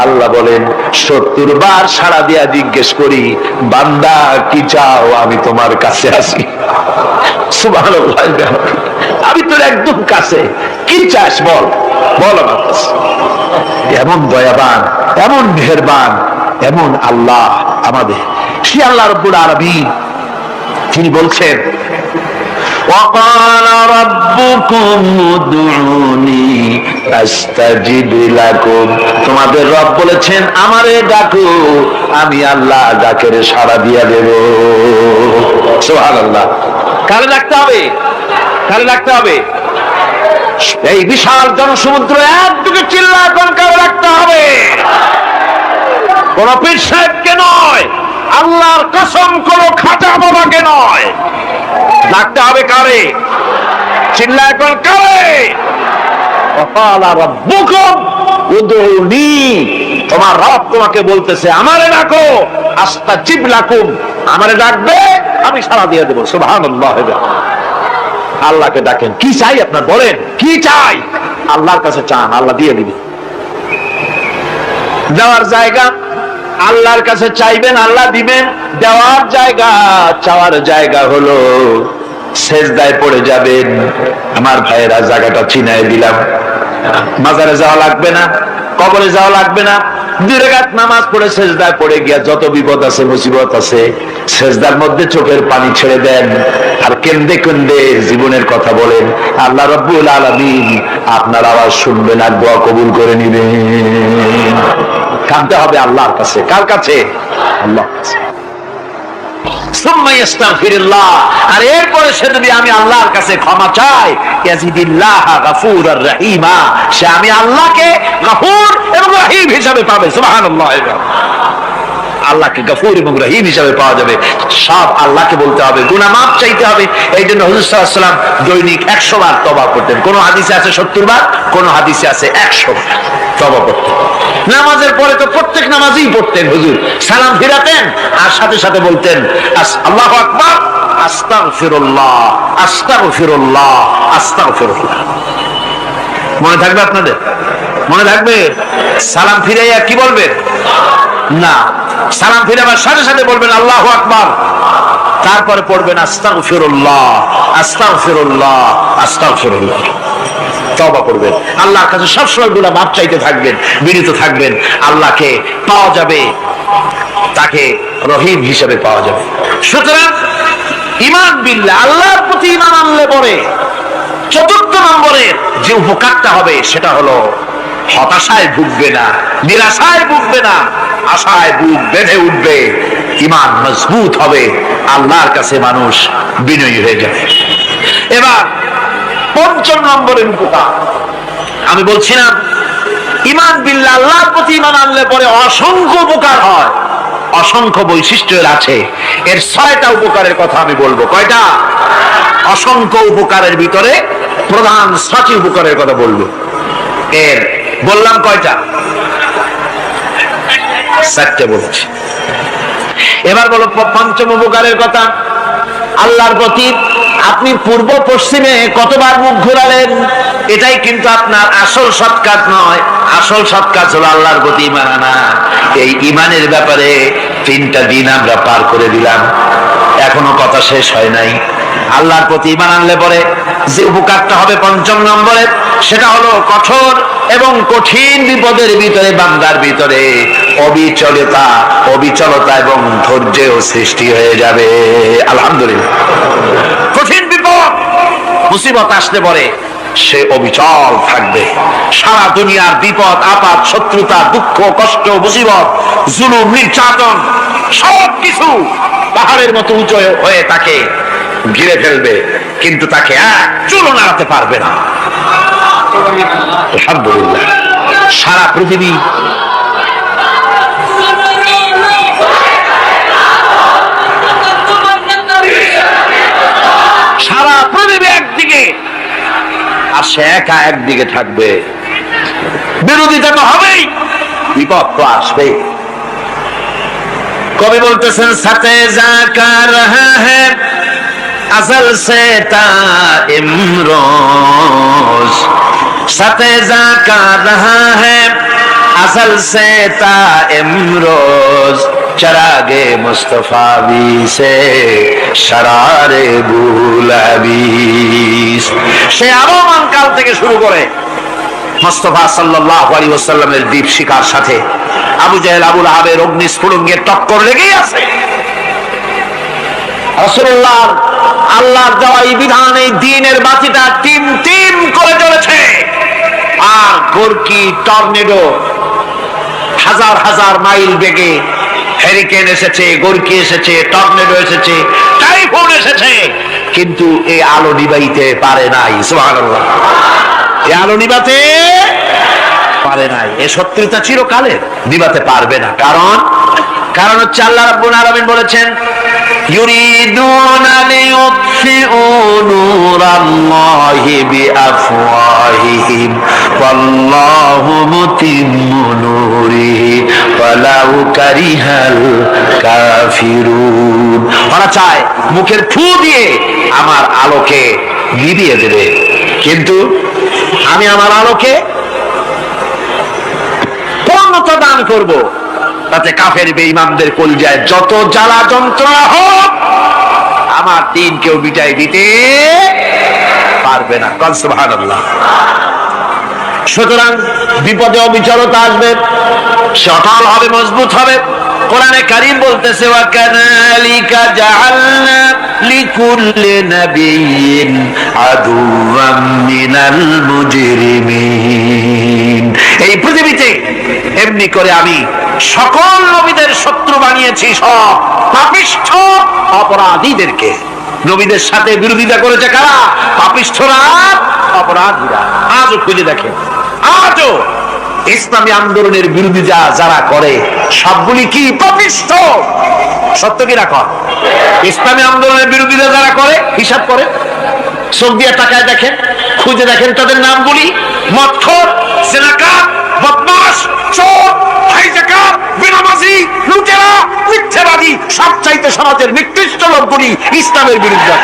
আল্লাহ বলেন 70 বার সাড়া দিয়া জিজ্ঞেস করি বান্দা কি চাও, আমি তোমার কাছে আছি। সুবহানাল্লাহ, আমি তোর একদম কাছে, কি চাস বল, বল আমার কাছে। এমন দয়াবান, এমন মেহেরবান, এমন আল্লাহ আমাদের। সে আল্লাহ রাব্বুল আলামিন তিনি বলছেন وقال ربكم ادعوني استجب لكم, তোমাদের রব বলেছেন আমারে ডাকো, আমি আল্লাহ ডাকের সাড়া দিয়া দেব। সুবহানাল্লাহ। কারে ডাকতে হবে, কারে ডাকতে হবে? এই বিশাল জনসমুদ্র একদিকে চিল্লা কোন কারে ডাকতে হবে? কোন পীর সাহেবকে নয়, আল্লাহর কসম কোন খাজা বাবাকে নয়, ডাকতে হবে কারে? চিল্লা এখন কারে? ওয়াকালা রাব্বুকুম উদউনি, তোমার রব তোমাকে বলতেছে আমারে ডাকো, আস্তাজিব লাকুম, আমারে ডাকবে আমি সাড়া দিয়ে দেব। সুবহানাল্লাহ। আল্লাহকে ডাকেন, কি চাই আপনার বলেন, কি চাই? আল্লাহর কাছে চান, আল্লাহ দিয়ে দিবে। দেওয়ার জায়গা আল্লাহর কাছে চাইবেন, আল্লাহ দিবেন। দেওয়ার জায়গা, চাওয়ার জায়গা হলো সেজদায় পড়ে যাবেন। আমার ভাইয়েরা জায়গাটা চিনাই দিলাম। মাজারে যাওয়া লাগবে না, কবরে যাওয়া লাগবে না, 2 রাকাত নামাজ পড়ে সেজদায় পড়ে গিয়া যত বিপদ আছে মুসিবত আছে সেজদার মধ্যে চোখের পানি ছেড়ে দেন আর কেন্দে কেন্দে জীবনের কথা বলেন। আল্লাহ রাব্বুল আলামিন আপনার আওয়াজ শুনবেন আর দোয়া কবুল করে নিবেন। কাঁদতে হবে আল্লাহর কাছে। কার কাছে? আল্লাহর কাছে। আর এরপরে সে যদি আমি আল্লাহর কাছে ক্ষমা চাই, সে আমি আল্লাহকে গফুর এবং রহিম হিসাবে পাবে। সুবহানাল্লাহ। আল্লাহকে গফুর এবং রহিম হিসাবে পাওয়া যাবে। সব আল্লাহকে বলতে হবে, গুনাহ মাফ চাইতে হবে। এই জন্য হুজুর সাল্লাল্লাহু আলাইহি ওয়াসাল্লাম দৈনিক 100 বার তওবা করতেন। কোন হাদিসে আছে 70 বার, কোন হাদিসে আছে 100 বার তওবা করতেন। নামাজের পরে তো প্রত্যেক নামাজই পড়তেন হুজুর, সালাম ফিরাতেন আর সাথে সাথে বলতেন আল্লাহু আকবার, আস্তাগফিরুল্লাহ, আস্তাগফিরুল্লাহ, আস্তাগফিরুল্লাহ। মনে থাকবে আপনাদের? মনে থাকবে? সালাম ফিরাইয়া কি বলবেন? না, সালাম ফিরাবার সাথে সাথে বলবেন আল্লাহু আকবার, তারপরে পড়বেন আস্তাগফিরুল্লাহ, আস্তাগফিরুল্লাহ, আস্তাগফিরুল্লাহ। তওবা করবেন, আল্লাহর কাছে সবসময় গুনাহ মাফ চাইতে থাকবেন, বিনীত থাকবেন। আল্লাহকে পাওয়া যাবে, তাকে রহিম হিসেবে পাওয়া যাবে। সুতরাং ঈমান বিল্লাহ, আল্লাহর প্রতি ঈমান আনলে পরে 4 নম্বরের যে উপকারটা হবে সেটা হলো হতাশায় ভুগবে না, নিরাশায় ভুগবে না, আশায় বুক বেঁধে উঠবে, ঈমান মজবুত হবে, আল্লাহর কাছে মানুষ বিনয়ী হয়ে যাবে। এবার 5 নম্বরের উপকার আমি বলছিলাম, ঈমান বিল্লাহ, আল্লাহর প্রতি ঈমান আনলে পরে অসংখ্য উপকার হয়, অসংখ্য বৈশিষ্ট্য আছে। এর 6টা উপকারের কথা আমি বলবো। কয়টা? অসংখ্য উপকারের ভিতরে প্রধান 6টি উপকারের কথা বলবো। এর বললাম কয়টা? 4টে বলছি। এবার বলো 5ম উপকারের কথা। আল্লাহর প্রতি আপনি পূর্ব পশ্চিমে কতবার মুখ ঘোরালেন, এটাই কিন্তু আপনার আসল সৎ কাজ নয়। আসল সৎ কাজ হলো আল্লাহর প্রতি ঈমান আনা। এই ঈমানের ব্যাপারে 3টা দিন আমরা পার করে দিলাম, এখনো কথা শেষ হয় নাই। আল্লাহর প্রতি ঈমান আনলে পরে যে উপকারটা হবে 5 নম্বরে, সেটা হলো কঠোর এবং কঠিন বিপদের ভিতরে বান্দার ভিতরে অবিচলতা এবং ধৈর্যের সৃষ্টি হয়ে যাবে। আলহামদুলিল্লাহ। কঠিন বিপদ মুসিবত আসলে পরে সে অবিচল থাকবে। সারা দুনিয়ার বিপদ আপদ, শত্রুতা, দুঃখ, কষ্ট, মুসিবত, জুলুম, নির্যাতন সবকিছু পাহাড়ের মতো উঁচু হয়ে তাকে ঘিরে ফেলবে, কিন্তু তাকে এক চুলও নাড়াতে পারবে না। আলহামদুলিল্লাহ। সারা পৃথিবী একদিকে আর সে একা একদিকে থাকবে। বিরোধিতা তো হবেই, বিপদ তো আসবে। কবি বলতেছেন সাথে জাকা রহা হ্যায় আসল সে তা ইমরোজ, সাথে জাকা রহা হ্যায় আসল সে তা ইমরোজ, চরাগে মুস্তফা বি সে শরারে গুলাবিস। সে আগমন কাল থেকে শুরু করে মুস্তাফা সাল্লাল্লাহু আলাইহি ওয়াসাল্লামের দীপ শিখার সাথে আবু জাহেল, আবু লাহাবের অগ্নিস্ফুলিঙ্গের টক্কর লেগেই আছে। রাসূলুল্লাহ আল্লাহর দেওয়া এই বিধান, এই দ্বীনের বাতিটা টিম টিম করে জ্বলেছে। আর গোরকি, টর্নেডো, হাজার হাজার মাইল বেগে হ্যারিকেন এসেছে, গোরকি এসেছে, টর্নেডো এসেছে, টাইফুন এসেছে, কিন্তু এই আলো নিবাইতে পারে নাই। সুবহানাল্লাহ। এই আলো নিবাতে পারে নাই। এই শত্রুতা চিরকালের, নিবাতে পারবে না। কারণ হচ্ছে আল্লাহ রাব্বুল আলামিন বলেছেন ইউরিদুনা লিইউতফিউ নূরাল্লাহি বিআফওয়াহিহিম ওয়াল্লাহু মুতিম্মু নূরিহি ওয়ালাউ কারিহাল কাফিরুন। ওরা চায় মুখের ফু দিয়ে আমার আলোকে নিভিয়ে দেবে, কিন্তু আমি আমার আলোকে পূর্ণতা দান করব। তাতে কাফের বেঈমানদের কলিজায় যত জ্বালা যন্ত্রণা হোক, আমার দিন কেউ মিটাই দিতে পারবে না। সুবহানাল্লাহ। সুতরাং বিপদে অবিচলতা আসবে, সটল হবে, মজবুত হবে। কোরআনে কারীম বলতেছে ওয়া কাযালিকা জাআলনা লিকুল্লি নাবিয়্যিন আদুওয়াম মিনাল মুজরিমিন। এই পৃথিবীতে এমনি করে আমি সকল নবীদের শত্রু বানিয়েছি, সব পাপিষ্ঠ অপরাধীদেরকে। নবীদের সাথে বিরোধিতা করেছে কারা? পাপিষ্ঠরা, অপরাধীরা। আজও খুঁজে দেখেন, আজও ইসলামী আন্দোলনের বিরোধিতা যারা করে সবগুলি কি? পাপিষ্ঠ। সত্য কি রাখ? ইসলামী আন্দোলনের বিরোধিতা যারা করে হিসাব করে, চোখ দিয়ে তাকায় দেখেন, খুঁজে দেখেন তাদের নামগুলি। মদখোর, জেনাকার, বদমাশ, চোর, হাইজাকার, বেনামাজি, লুটেরা, মিথ্যাবাদী, সবচাইতে সমাজের নিকৃষ্ট লোকগুলি ইসলামের বিরুদ্ধে।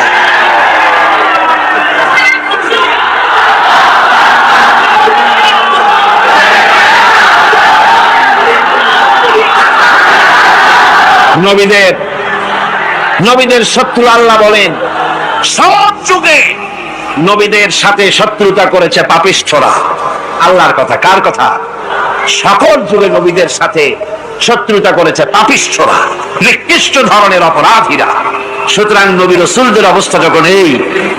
নবীদের শত্রু আল্লাহ বলেন সব যুগে নবীদের সাথে শত্রুতা করেছে পাপিষ্ঠরা। আল্লাহর কথা, কার কথা? সকল যুগে নবীদের সাথে শত্রুতা করেছে পাপিষ্ঠরা, নিকৃষ্ট ধরনের অপরাধীরা। সুতরাং নবী রাসূলদের অবস্থা যখন এই,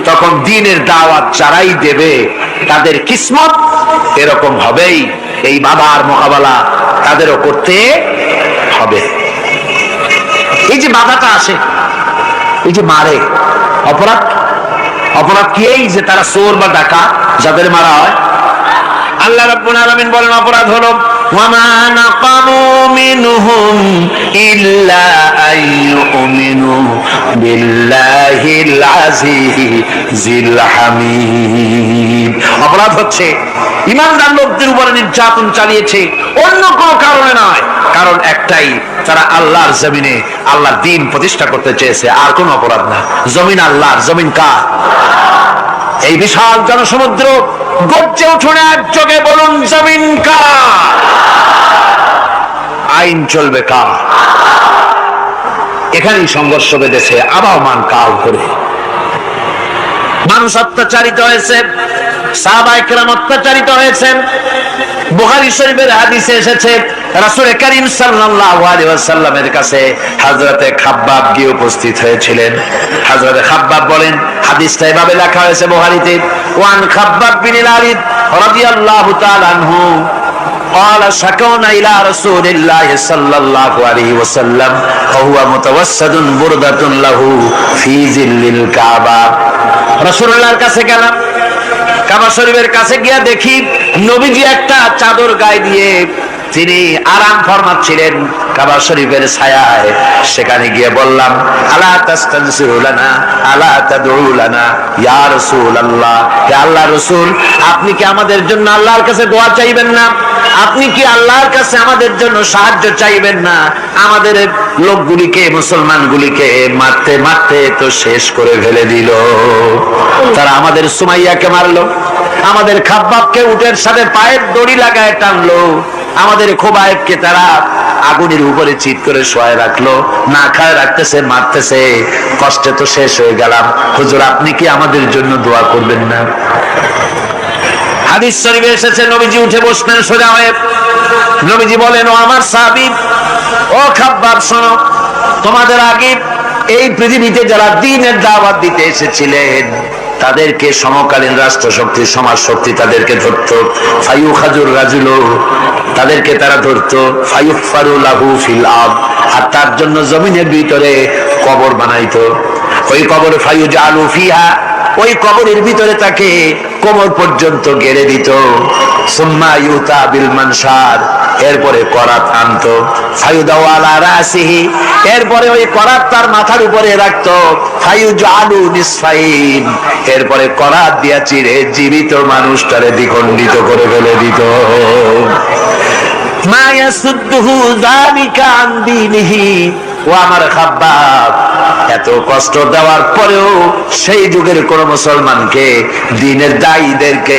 তখন দ্বীনের দাওয়াত যারাই দেবে তাদের কিসমত এরকম হবেই। এই বাধার মোকাবেলা তাদেরও করতে হবে। এই যে বাধাটা আসে, এই যে মারে, অপরাধ কি? এই যে তারা চোর বা ডাকাত যাদের মারা হয়, আল্লাহ রাব্বুল আলামিন বলেন অপরাধ হলো ওয়ামা নাকামু মিনহুম ইল্লা আইয়ুমিনু বিল্লাহিল আজিজিল হামিদ। অপরাধ হচ্ছে ঈমানদার লোকদের উপরে নির্যাতন চালিয়েছে, অন্য কোনো কারণে নয়। কারণ একটাই, তারা আল্লাহর জমিনে আল্লাহর দ্বীন প্রতিষ্ঠা করতে চেয়েছে, আর কোনো অপরাধ না। জমিন আল্লাহর, জমিন কার? এই বিশাল জনসমুদ্র গর্জে উঠুন একযোগে বলুন জমিন কার? আইন চলবে কার? এখানেই সংঘর্ষ বেঁধেছে আবহমান কাল করে। মানুষ অত্যাচারিত হয়েছে, সাহাবায়ে কেরাম অত্যাচারিত হয়েছেন। বুখারী শরীফের হাদিসে এসেছে রাসূল করিম সাল্লাল্লাহু আলাইহি ওয়াসাল্লামের কাছে হযরতে খাব্বাব গিয়ে উপস্থিত হয়েছিলেন। হযরতে খাব্বাব বলেন, হাদিসটা এভাবে লেখা হয়েছে বুখারীতে, ওয়ান খাব্বাব বিন আলিদ রাদিয়াল্লাহু তাআলা আনহু قال شكونا إلى رسول الله صلى الله عليه وسلم وهو متوسد بردة له في ظل الكعبة। রাসূলুল্লাহর কাছে গেলাম, কাবা শরীফের কাছে গিয়ে দেখি নবীজি একটা চাদর গায়ে দিয়ে তিনি আরাম ফরমাচ্ছিলেন কাবা শরীফের ছায়ায়। সেখানে গিয়ে বললাম, আলা তাস্তানসিরু লানা আলা তাদউ লানা ইয়া রাসূলুল্লাহ, হে আল্লাহর রাসূল, আপনি কি আমাদের জন্য আল্লাহর কাছে দোয়া চাইবেন না? আপনি কি আল্লাহর কাছে আমাদের জন্য সাহায্য চাইবেন না? আমাদের লোকগুলিকে, মুসলমানগুলিকে মারতে মারতে তো শেষ করে ফেলে দিল। তারা আমাদের সুমাইয়াকে মারলো, আমাদের খাব্বাবকে উটের সাথে পায়ের দড়ি লাগায় টানলো, আমাদের খোবায়েবকে তারা আগুনের উপরে চিৎ করে শোয়ায় রাখলো, না খায় রাখতেছে, মারতেছে, কষ্টে তো শেষ হয়ে গেলাম। হুজুর, আপনি কি আমাদের জন্য দোয়া করবেন না? হাদিস শরীফে এসেছে নবীজি উঠে বসলেন সোজা হয়ে। নবীজি বলেন, ও আমার সাহাবী, ও খাব্বাব, শোনো, তোমাদের আগে এই পৃথিবীতে যারা দ্বীনের দাওয়াত দিতে এসেছিলেন তাদেরকে সমকালীন রাষ্ট্রশক্তি, সমাজ শক্তি তাদেরকে ধরতো। ফায়ুখাজুর রাজুল, তাদেরকে তারা ধরতো। ফায়ুফারু লাহু ফিল আরদ, আর তার জন্য জমিনের ভিতরে কবর বানাইতো। ওই কবর ফায়ুজালু ফিহা, ওই কবরের ভিতরে তাকে কোমর পর্যন্ত গেড়ে দিত। সুম্মা ইউতা বিল মানশার, এরপরে করাত আনতো। ফায়ুদাউ আলা রাসিহি, এরপরে ওই করাত তার মাথার উপরে রাখতো। ফায়ুজালু নিসফাইন, এরপরে করাত দিয়া চিরে জীবিত মানুষটারে দ্বিখণ্ডিত করে ফেলে দিত। মা ইয়াসুদ্দুহু যালিকা আন দীনিহি, ও আমার খাব্বাব, এত কষ্ট দেওয়ার পরেও সেই যুগের কোন মুসলমানকে, দ্বীনের দায়ীদেরকে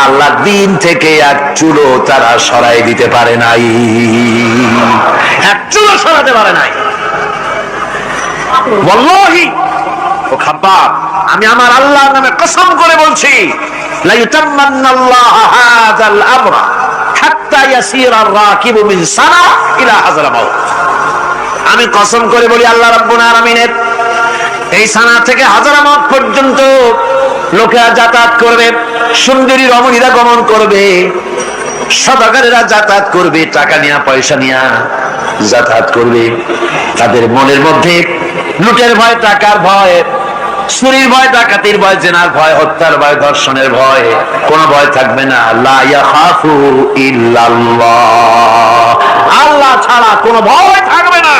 আল্লাহ দ্বীন থেকে এক চুলো তারা সরাই দিতে পারে নাই, এক চুলো সরাতে পারে নাই। ওয়াল্লাহি, ও খাব্বাব, আমি আমার আল্লাহর নামে কসম করে বলছি, লা ইউতাম্মান্নাল্লাহু হাযাল আমরা হাত্তা ইয়াসিরা আর-রাকিবু মিন সানা ইলা হাযরামাউত। আমি কসম করে বলি, আল্লাহ রাব্বুল আলামিনের এই সানা থেকে হাজারামাত পর্যন্ত লোকেরা যাতায়াত করবে, সুন্দরী রমণীরা গমন করবে, সদাগরেরা যাতায়াত করবে, টাকা নিয়া পয়সা নিয়া যাতায়াত করবে। তাদের মনের মধ্যে লুটের ভয়, টাকার ভয়, চুরির ভয়, ডাকাতির ভয়, জেনার ভয়, হত্যার ভয়, ধর্ষণের ভয়, কোন ভয় থাকবে না। লা ইয়াখাফু ইল্লাল্লাহ, আল্লাহ ছাড়া কোনো ভয় থাকবে না।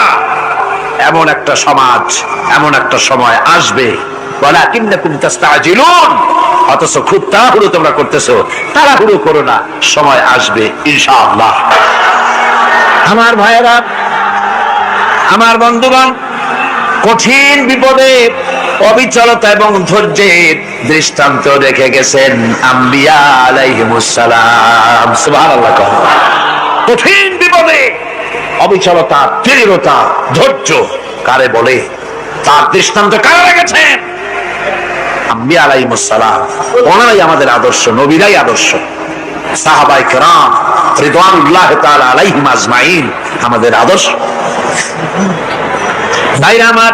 এমন একটা সমাজ, এমন একটা সময় আসবে, ওয়ালাকিন্নাকুম তাস্তাজিলুন, অথচ খুব তাড়াহুড়ো তোমরা করতেছো। তাড়াহুড়ো করো না, সময় আসবে ইনশাআল্লাহ। আমার ভাইয়েরা, আমার বন্ধুগণ, কঠিন বিপদে অবিচলতা এবং ধৈর্যের দৃষ্টান্ত রেখে গেছেন আম্বিয়া আলাইহিমুস সালাম। সুবহানাল্লাহ। কঠিন বিপদে অবিচলতা, দৃঢ়তা, ধৈর্য কারে বলে, তার দৃষ্টান্ত কারা রেখেছেন? আম্বিয়া আলাইহিমুস সালাম। ওনারাই আমাদের আদর্শ, নবীরাই আদর্শ। সাহাবায়ে কেরাম রিদওয়ানুল্লাহ তাআলা আলাইহিম আজমাইন আমাদের আদর্শ। ভাইরা আমার,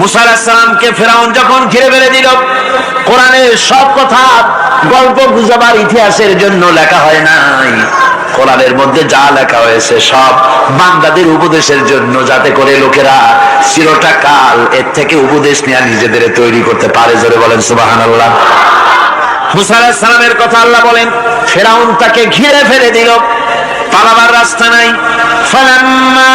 মুসা আলাইহিস সালামকে ফেরাউন যখন ঘিরে ফেলে দিল, কোরআনের সব কথা গল্প গুজবার ইতিহাসের জন্য লেখা হয় নাই। কোরআনের মধ্যে যা লেখা হয়েছে সব বান্দাদের উপদেশের জন্য, যাতে করে লোকেরা চিরটা কাল এর থেকে উপদেশ নিয়ে নিজেদের তৈরি করতে পারে। জোরে বলেন সুবহানাল্লাহ। মুসা আলাইহিস সালামের কথা আল্লাহ বলেন, ফেরাউন তাকে ঘিরে ফেলে দিল, পালাবার রাস্তা নাই। ফালাম্মা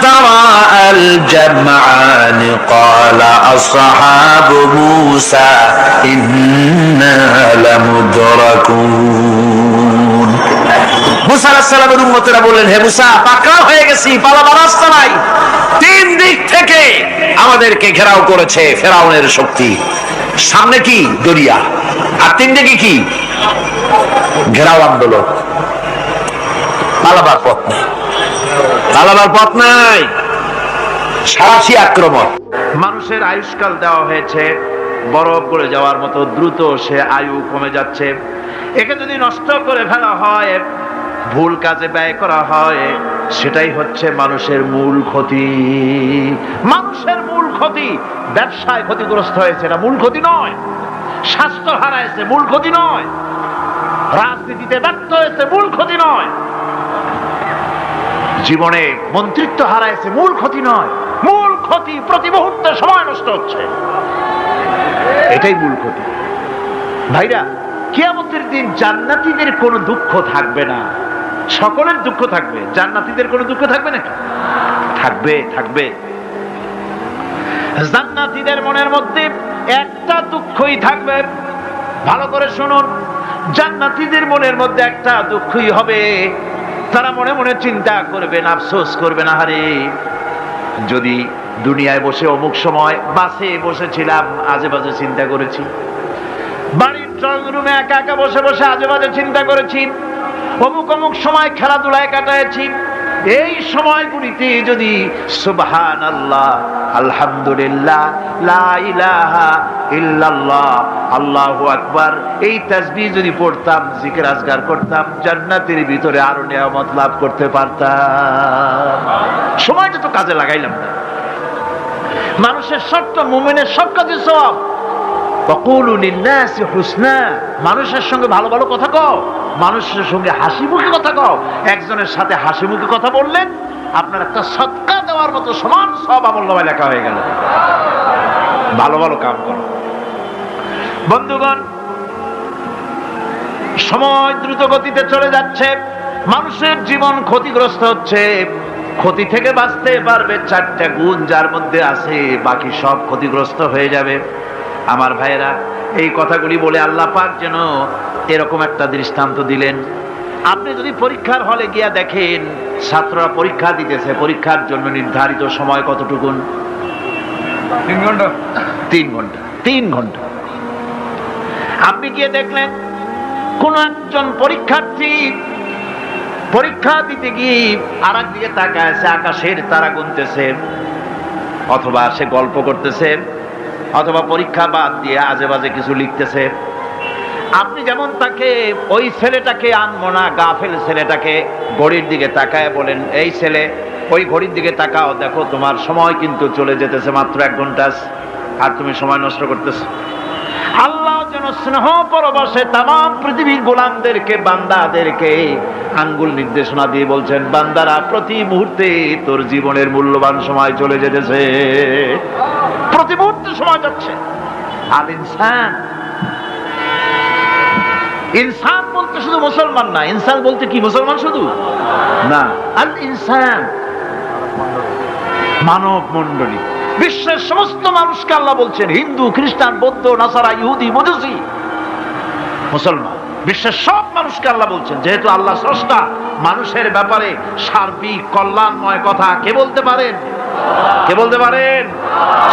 تراءى الجمعان قال أصحاب موسى إنا لمدركون। মুসা আলাইহিস সালামের উম্মতেরা বললেন, হে মুসা, পাকড়াও হয়ে গেছি, পালাবার রাস্তা নাই। তিন দিক থেকে আমাদেরকে ঘেরাও করেছে ফেরাউনের শক্তি। সামনে কি? দরিয়া, আর তিন দিকে কি? ঘেরাও আন্দোলন। পালাবার পথ নেই, পালাবার পথ নাই, সারাশি আক্রমণ। মানুষের আয়ুষ্কাল দেওয়া হয়েছে বরফ গলে যাওয়ার মতো দ্রুত সে আয়ু কমে যাচ্ছে। একে যদি নষ্ট করে ফেলা হয়, ভুল কাজে ব্যয় করা হয়, সেটাই হচ্ছে মানুষের মূল ক্ষতি। মানুষের মূল ক্ষতি। ব্যবসায় ক্ষতিগ্রস্ত হয়েছে, এটা মূল ক্ষতি নয়। স্বাস্থ্য হারাইছে, মূল ক্ষতি নয়। রাজনীতিতে ব্যর্থ হয়েছে, মূল ক্ষতি নয়। জীবনে মন্ত্রিত্ব হারাইছে, মূল ক্ষতি নয়। মূল ক্ষতি প্রতি মুহূর্তে সময় নষ্ট হচ্ছে, এটাই মূল ক্ষতি। ভাইরা, কিয়ামতের দিন জান্নাতীদের কোনো দুঃখ থাকবে না, সকলের দুঃখ থাকবে। জান্নাতীদের কোনো দুঃখ থাকবে নাকি? থাকবে, থাকবে। জান্নাতীদের মনের মধ্যে একটা দুঃখই থাকবে। ভালো করে শুনুন, জান্নাতীদের মনের মধ্যে একটা দুঃখই হবে। তারা মনে মনে চিন্তা করবেন, আফসোস করবেন, আহারে যদি দুনিয়ায় বসে অমুক সময় বাসে বসেছিলাম, আজে বাজে চিন্তা করেছি, বাড়ির ড্রয়িং রুমে একা একা বসে বসে আজে বাজে চিন্তা করেছি, অমুক অমুক সময় খেলাধুলায় কাটাইছি। এই সময়গুলিতে যদি সুবহানাল্লাহ, আলহামদুলিল্লাহ, লা ইলাহা ইল্লাল্লাহ, আল্লাহু আকবার, এই তাসবিহ যদি পড়তাম, জিকির আজকার করতাম, জান্নাতের ভিতরে আরো নিয়ামত লাভ করতে পারতাম। সময়টা তো কাজে লাগাইলাম না। মানুষের শর্ত, মুমিনের সব কাজে সওয়াব। ওয়াকুলু লিন্নাসি হুসনা, মানুষের সঙ্গে ভালো ভালো কথা কও, মানুষের সঙ্গে হাসি মুখে কথা কও। একজনের সাথে হাসি মুখে কথা বললেন, আপনার একটা সদকা দেওয়ার মতো সমান সব আমলনামায় লেখা হয়ে গেল। ভালো ভালো কাম করো। বন্ধুগণ, সময় দ্রুত গতিতে চলে যাচ্ছে, মানুষের জীবন ক্ষতিগ্রস্ত হচ্ছে। ক্ষতি থেকে বাঁচতে পারবে চারটা গুণ যার মধ্যে আছে, বাকি সব ক্ষতিগ্রস্ত হয়ে যাবে। আমার ভাইয়েরা, এই কথাগুলি বলে আল্লাহ পাক যেন এরকম একটা দৃষ্টান্ত দিলেন। আপনি যদি পরীক্ষার হলে গিয়া দেখেন, ছাত্ররা পরীক্ষা দিতেছে, পরীক্ষার জন্য নির্ধারিত সময় কতটুকুন? 3 ঘন্টা। 3 ঘন্টা। 3 ঘন্টা। আপনি গিয়ে দেখলেন কোন একজন পরীক্ষার্থী পরীক্ষা দিতে গিয়ে আর একদিকে তাকায় আছে, আকাশের তারা গুনতেছে, অথবা সে গল্প করতেছে, অথবা পরীক্ষা বাদ দিয়ে আজে বাজে কিছু লিখতেছে। আপনি যেমন তাকে, ওই ছেলেটাকে আনমনা গাফেল ছেলেটাকে ঘড়ির দিকে তাকায় বলেন, এই ছেলে ওই ঘড়ির দিকে তাকাও, দেখো তোমার সময় কিন্তু চলে যেতেছে, মাত্র 1 ঘন্টা আর তুমি সময় নষ্ট করতেছ। আল্লাহ যেন স্নেহ পরবশে তামাম পৃথিবীর গোলামদেরকে, বান্দাদেরকে আঙ্গুল নির্দেশনা দিয়ে বলছেন, বান্দারা প্রতি মুহূর্তে তোর জীবনের মূল্যবান সময় চলে যেতেছে, প্রতি মুহূর্তে সময় যাচ্ছে। আল ইনসান, ইনসান বলতে শুধু মুসলমান না, ইনসান বলতে কি মুসলমান শুধু না, আল ইনসান মানব মণ্ডলী, বিশ্বের সমস্ত মানুষকে আল্লাহ বলছেন, হিন্দু, খ্রিস্টান, বৌদ্ধ, নাসারা, ইহুদি, মজুসি, মুসলমান, বিশ্বের সব মানুষকে আল্লাহ বলছেন। যেহেতু আল্লাহ স্রষ্টা, মানুষের ব্যাপারে সার্বিক কল্যাণময় কথা কে বলতে পারেন? কে বলতে পারেন?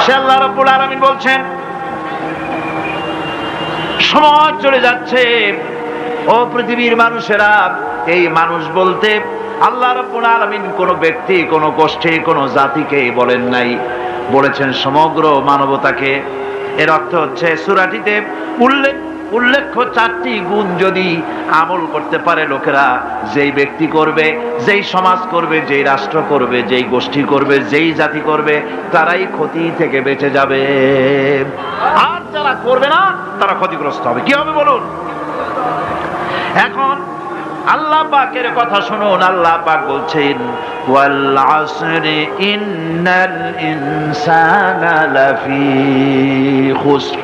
সে আল্লাহ রাব্বুল আলামিন বলছেন, সময় চলে যাচ্ছে, ও পৃথিবীর মানুষেরা। এই মানুষ বলতে আল্লাহ রাব্বুল আলামিন কোন ব্যক্তি, কোন গোষ্ঠী, কোন জাতিকে বলেন নাই, বলেছেন সমগ্র মানবতাকে। এর অর্থ হচ্ছে সূরাটিতে উল্লেখ্য 4টি গুণ যদি আমল করতে পারে লোকেরা, যেই ব্যক্তি করবে, যেই সমাজ করবে, যেই রাষ্ট্র করবে, যেই গোষ্ঠী করবে, যেই জাতি করবে, তারাই ক্ষতি থেকে বেঁচে যাবে। আর যারা করবে না, তারা ক্ষতিগ্রস্ত হবে। কি হবে বলুন? এখন আল্লাহ পাকের কথা শুনুন। আল্লাহ পাক বলছেন, ওয়াল আসরি ইন্নাল ইনসানা লাফি খুসর।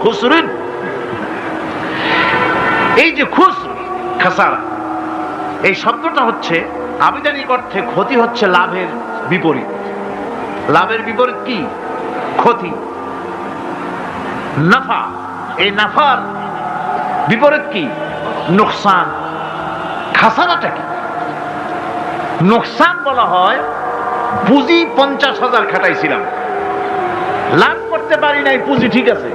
খুসরিন, এই যে খুসর, খাসারা, এই শব্দটা হচ্ছে আবিধানিক অর্থে ক্ষতি, হচ্ছে লাভের বিপরীত। লাভের বিপরীত কি? ক্ষতি। নাফা, এই নাফার বিপরীত কি? নোকসান। খাসারাটা কি? নোকসান বলা হয় পুঁজি 50,000 খাটাইছিলাম, লাভ করতে পারি নাই, পুঁজি ঠিক আছে,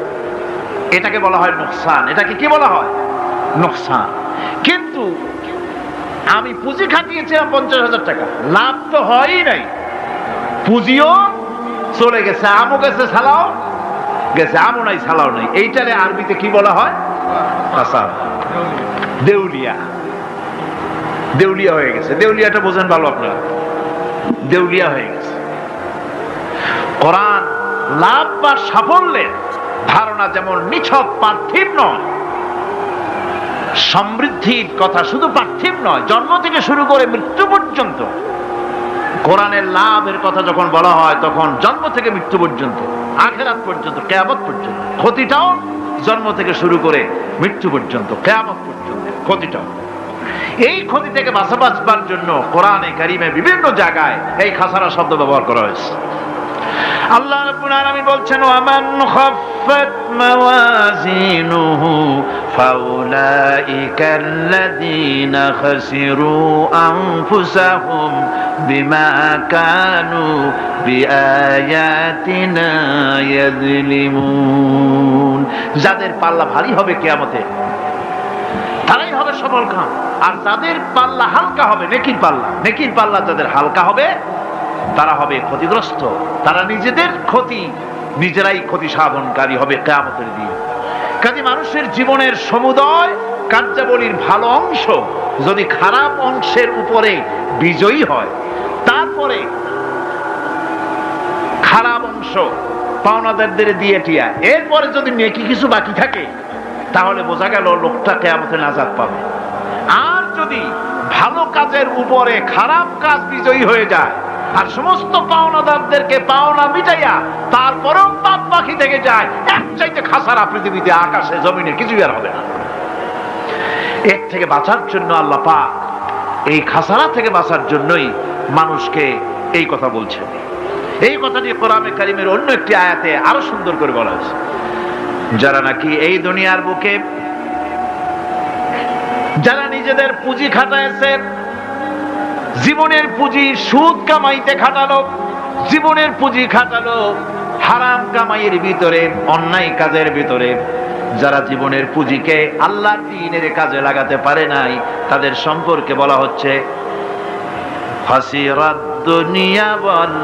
এটাকে বলা হয় নোকসান। এটাকে কি বলা হয়? নোকসান। কিন্তু আমি পুঁজি খাটিয়েছিলাম 50,000 টাকা, লাভ তো হয়ই নাই, পুঁজিও চলে গেছে, আমও গেছে, সালাও গেছে, আমও নাই ছালাও নাই। এইটারে আরবিতে কি বলা হয়? কাসারা। দেউলিয়া, দেউলিয়া হয়ে গেছে। দেউলিয়াটা বোঝেন ভালো আপনারা, দেউলিয়া হয়ে গেছে। কোরআন লাভ বা সাফল্যের ধারণা যেমন নিছক পার্থিব নয়, সমৃদ্ধির কথা শুধু পার্থিব নয়, জন্ম থেকে শুরু করে মৃত্যু পর্যন্ত কোরআনের লাভের কথা যখন বলা হয় তখন জন্ম থেকে মৃত্যু পর্যন্ত, আখিরাত পর্যন্ত, কিয়ামত পর্যন্ত। ক্ষতিটাও জন্ম থেকে শুরু করে মৃত্যু পর্যন্ত, কিয়ামত পর্যন্ত ক্ষতিটাও। এই ক্ষতি থেকে বাঁচাবার জন্য কোরআনে কারিমে বিভিন্ন জায়গায় এই খাসারা শব্দ ব্যবহার করা হয়েছে। আল্লাহ রাব্বুল আলামিন বলছেন, ওয়ামান খাফফাত মাওয়াজিনুহু ফাউলাইকাল্লাযীনা খাসিরু আনফুসাহুম বিমা কানু বিআয়াতিনা ইয়াযলিমুন। যাদের পাল্লা ভারী হবে কিয়ামতে তারাই হবে সফলকাম, আর যাদের পাল্লা হালকা হবে, নেকির পাল্লা, নেকির পাল্লা যাদের হালকা হবে তারা হবে ক্ষতিগ্রস্ত। তারা নিজেদের ক্ষতি নিজেরাই ক্ষতি সাধনকারী হবে কিয়ামতের দিন। কাজে মানুষের জীবনের সমুদয় কার্যাবলীর ভালো অংশ যদি খারাপ অংশের উপরে বিজয়ী হয়, তারপরে খারাপ অংশ পাওনাদারদের দিয়ে টিয়া, এরপরে যদি নেকি কিছু বাকি থাকে তাহলে বোঝা গেল লোকটা কিয়ামতে নাজাত পাবে। আর যদি ভালো কাজের উপরে খারাপ কাজ বিজয়ী হয়ে যায় আর সমস্ত পাওনাদারদেরকে পাওনা মিটাইয়া তারপরেও পাপ বাকি থেকে যায়, এক চাইতে খাসারা পৃথিবীতে আকাশে জমিনে কিছুই আর হবে না। এর থেকে বাঁচার জন্য আল্লাহ পাক এই খাসারা থেকে বাঁচার জন্যই মানুষকে এই কথা বলছেন। এই কথাটি কোরআনে কারিমের অন্য একটি আয়াতে আরো সুন্দর করে বলা হয়েছে, যারা নাকি এই দুনিয়ার বুকে যারা নিজেদের পুঁজি খাটাইছে, জীবনের পুঁজি সুদ কামাইতে খাটালো, জীবনের পুঁজি খাটালো হারাম কামাইয়ের ভিতরে, অন্যায় কাজের ভিতরে, যারা জীবনের পুঁজিকে আল্লাহর দ্বীনের কাজে লাগাতে পারে নাই, তাদের সম্পর্কে বলা হচ্ছে খাসিরাত দুনিয়া ওয়াল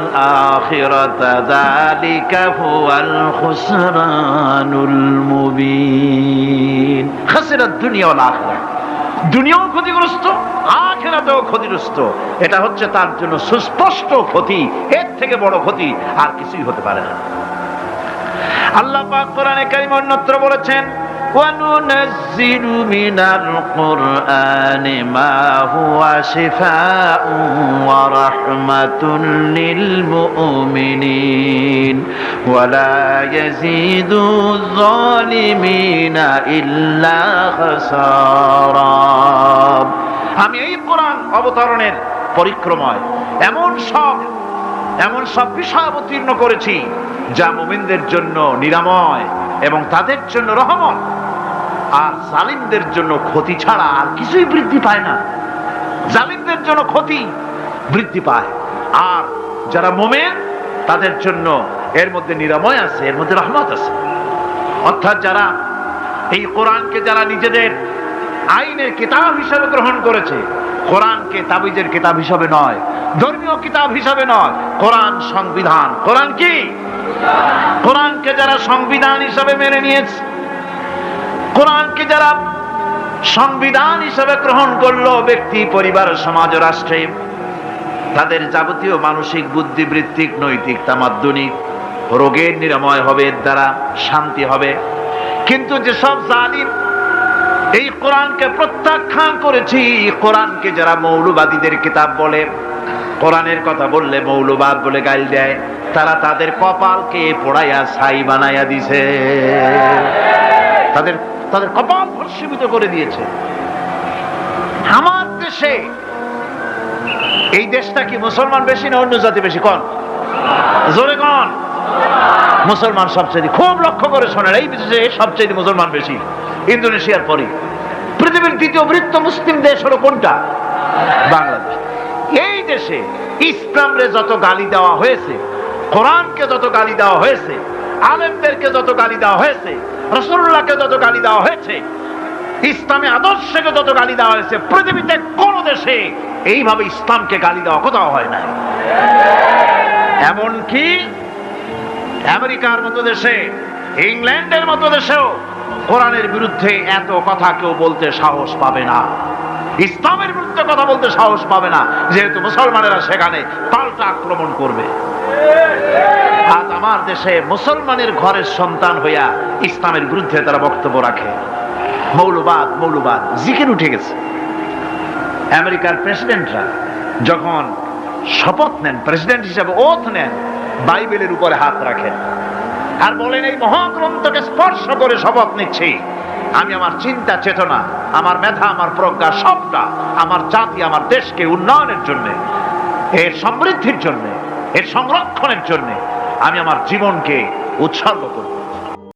আখিরাত যালিকা হুয়াল খুসরানুল মুবিন। খাসিরাত দুনিয়া ওয়াল আখিরাত, দুনিয়াও ক্ষতিগ্রস্ত, আখিরাতেও ক্ষতিগ্রস্ত। এটা হচ্ছে তার জন্য সুস্পষ্ট ক্ষতি, এর থেকে বড় ক্ষতি আর কিছুই হতে পারে না। আল্লাহ পাক কোরআনে কারীম অন্যত্র বলেছেন, وَنُنَزِّلُ مِنَ الْقُرْآنِ مَا هُوَ شِفَاءٌ وَرَحْمَةٌ لِّلْمُؤْمِنِينَ وَلَا يَزِيدُ الظَّالِمِينَ إِلَّا خَسَارًا। আমি এই কোরআন অবতরণের পরিক্রমায় এমন সব বিষয় অবতীর্ণ করেছি যা মুমিনদের জন্য নিরাময় এবং তাদের জন্য রহমত, আর জালিমদের জন্য ক্ষতি ছাড়া আর কিছুই বৃদ্ধি পায় না। জালিমদের জন্য ক্ষতি বৃদ্ধি পায়, আর যারা মুমিন তাদের জন্য এর মধ্যে নিরাময় আছে, এর মধ্যে রহমত আছে। অর্থাৎ যারা এই কোরআনকে যারা নিজেদের আইনের কিতাব হিসাবে গ্রহণ করেছে, কোরআনকে তাবিজের কিতাব হিসাবে নয়, ধর্মীয় কিতাব হিসাবে নয়, কোরআন সংবিধান। কোরআন কি? কোরআনকে যারা সংবিধান হিসাবে মেনে নিয়েছে, কোরআনকে যারা সংবিধান হিসাবে গ্রহণ করলো, ব্যক্তি, পরিবার, সমাজ, রাষ্ট্রে তাদের যাবতীয় মানসিক, বুদ্ধিবৃত্তিক, নৈতিক, তামাদ্দুনিক রোগের নিরাময় হবে, এর দ্বারা শান্তি হবে। কিন্তু যেসব জালিম এই কোরআনকে প্রত্যাখ্যান করেছি, কোরআনকে যারা মৌলবাদীদের কিতাব বলে, কোরআনের কথা বললে মৌলবাদ বলে গাল দেয়, তারা তাদের কপালকে পোড়াইয়া ছাই বানাইয়া দিছে, তাদের কপাল ভস্মীভূত করে দিয়েছে। আমার দেশে, এই দেশটা কি মুসলমান বেশি না অন্য জাতি বেশি? কোন? জোরে কোন? মুসলমান সবচেয়ে। খুব লক্ষ্য করে শোনেন, এই দেশে সবচেয়ে মুসলমান বেশি, ইন্দোনেশিয়ার পরে। পৃথিবীর দ্বিতীয় বৃহত্তম মুসলিম দেশ হলো কোনটা? বাংলাদেশ। এই দেশে ইসলামরে যত গালি দেওয়া হয়েছে, কোরআনকে যত গালি দেওয়া হয়েছে, আলেমদেরকে যত গালি দেওয়া হয়েছে, রাসূলুল্লাহকে যত গালি দেওয়া হয়েছে, ইসলামী আদর্শকে যত গালি দেওয়া হয়েছে, পৃথিবীতে কোন দেশে এইভাবে ইসলামকে গালি দেওয়া কোথাও হয় না। এমনকি আমেরিকার মতো দেশে, ইংল্যান্ডের মতো দেশেও কোরআনের বিরুদ্ধে এত কথা কেউ বলতে সাহস পাবে না, ইসলামের বিরুদ্ধে কথা বলতে সাহস পাবে না, যেহেতু মুসলমানেরা সেখানে পাল্টা আক্রমণ করবে। আজ আমার দেশে মুসলমানের ঘরের সন্তান হইয়া ইসলামের বিরুদ্ধে তারা বক্তব্য রাখে। মৌলবাদ মৌলবাদ জিকির উঠে গেছে। আমেরিকার প্রেসিডেন্টরা যখন শপথ নেন, প্রেসিডেন্ট হিসেবে ওথ নেন, বাইবেলের উপরে হাত রাখেন আর বলেন, এই মহাগ্রন্থকে স্পর্শ করে শপথ নিচ্ছি, আমি আমার চিন্তা চেতনা, আমার মেধা, আমার প্রজ্ঞা সবটা আমার জাতি, আমার দেশকে উন্নয়নের জন্য, এর সমৃদ্ধির জন্য, এর সংরক্ষণের জন্য আমি আমার জীবনকে উৎসর্গ করব।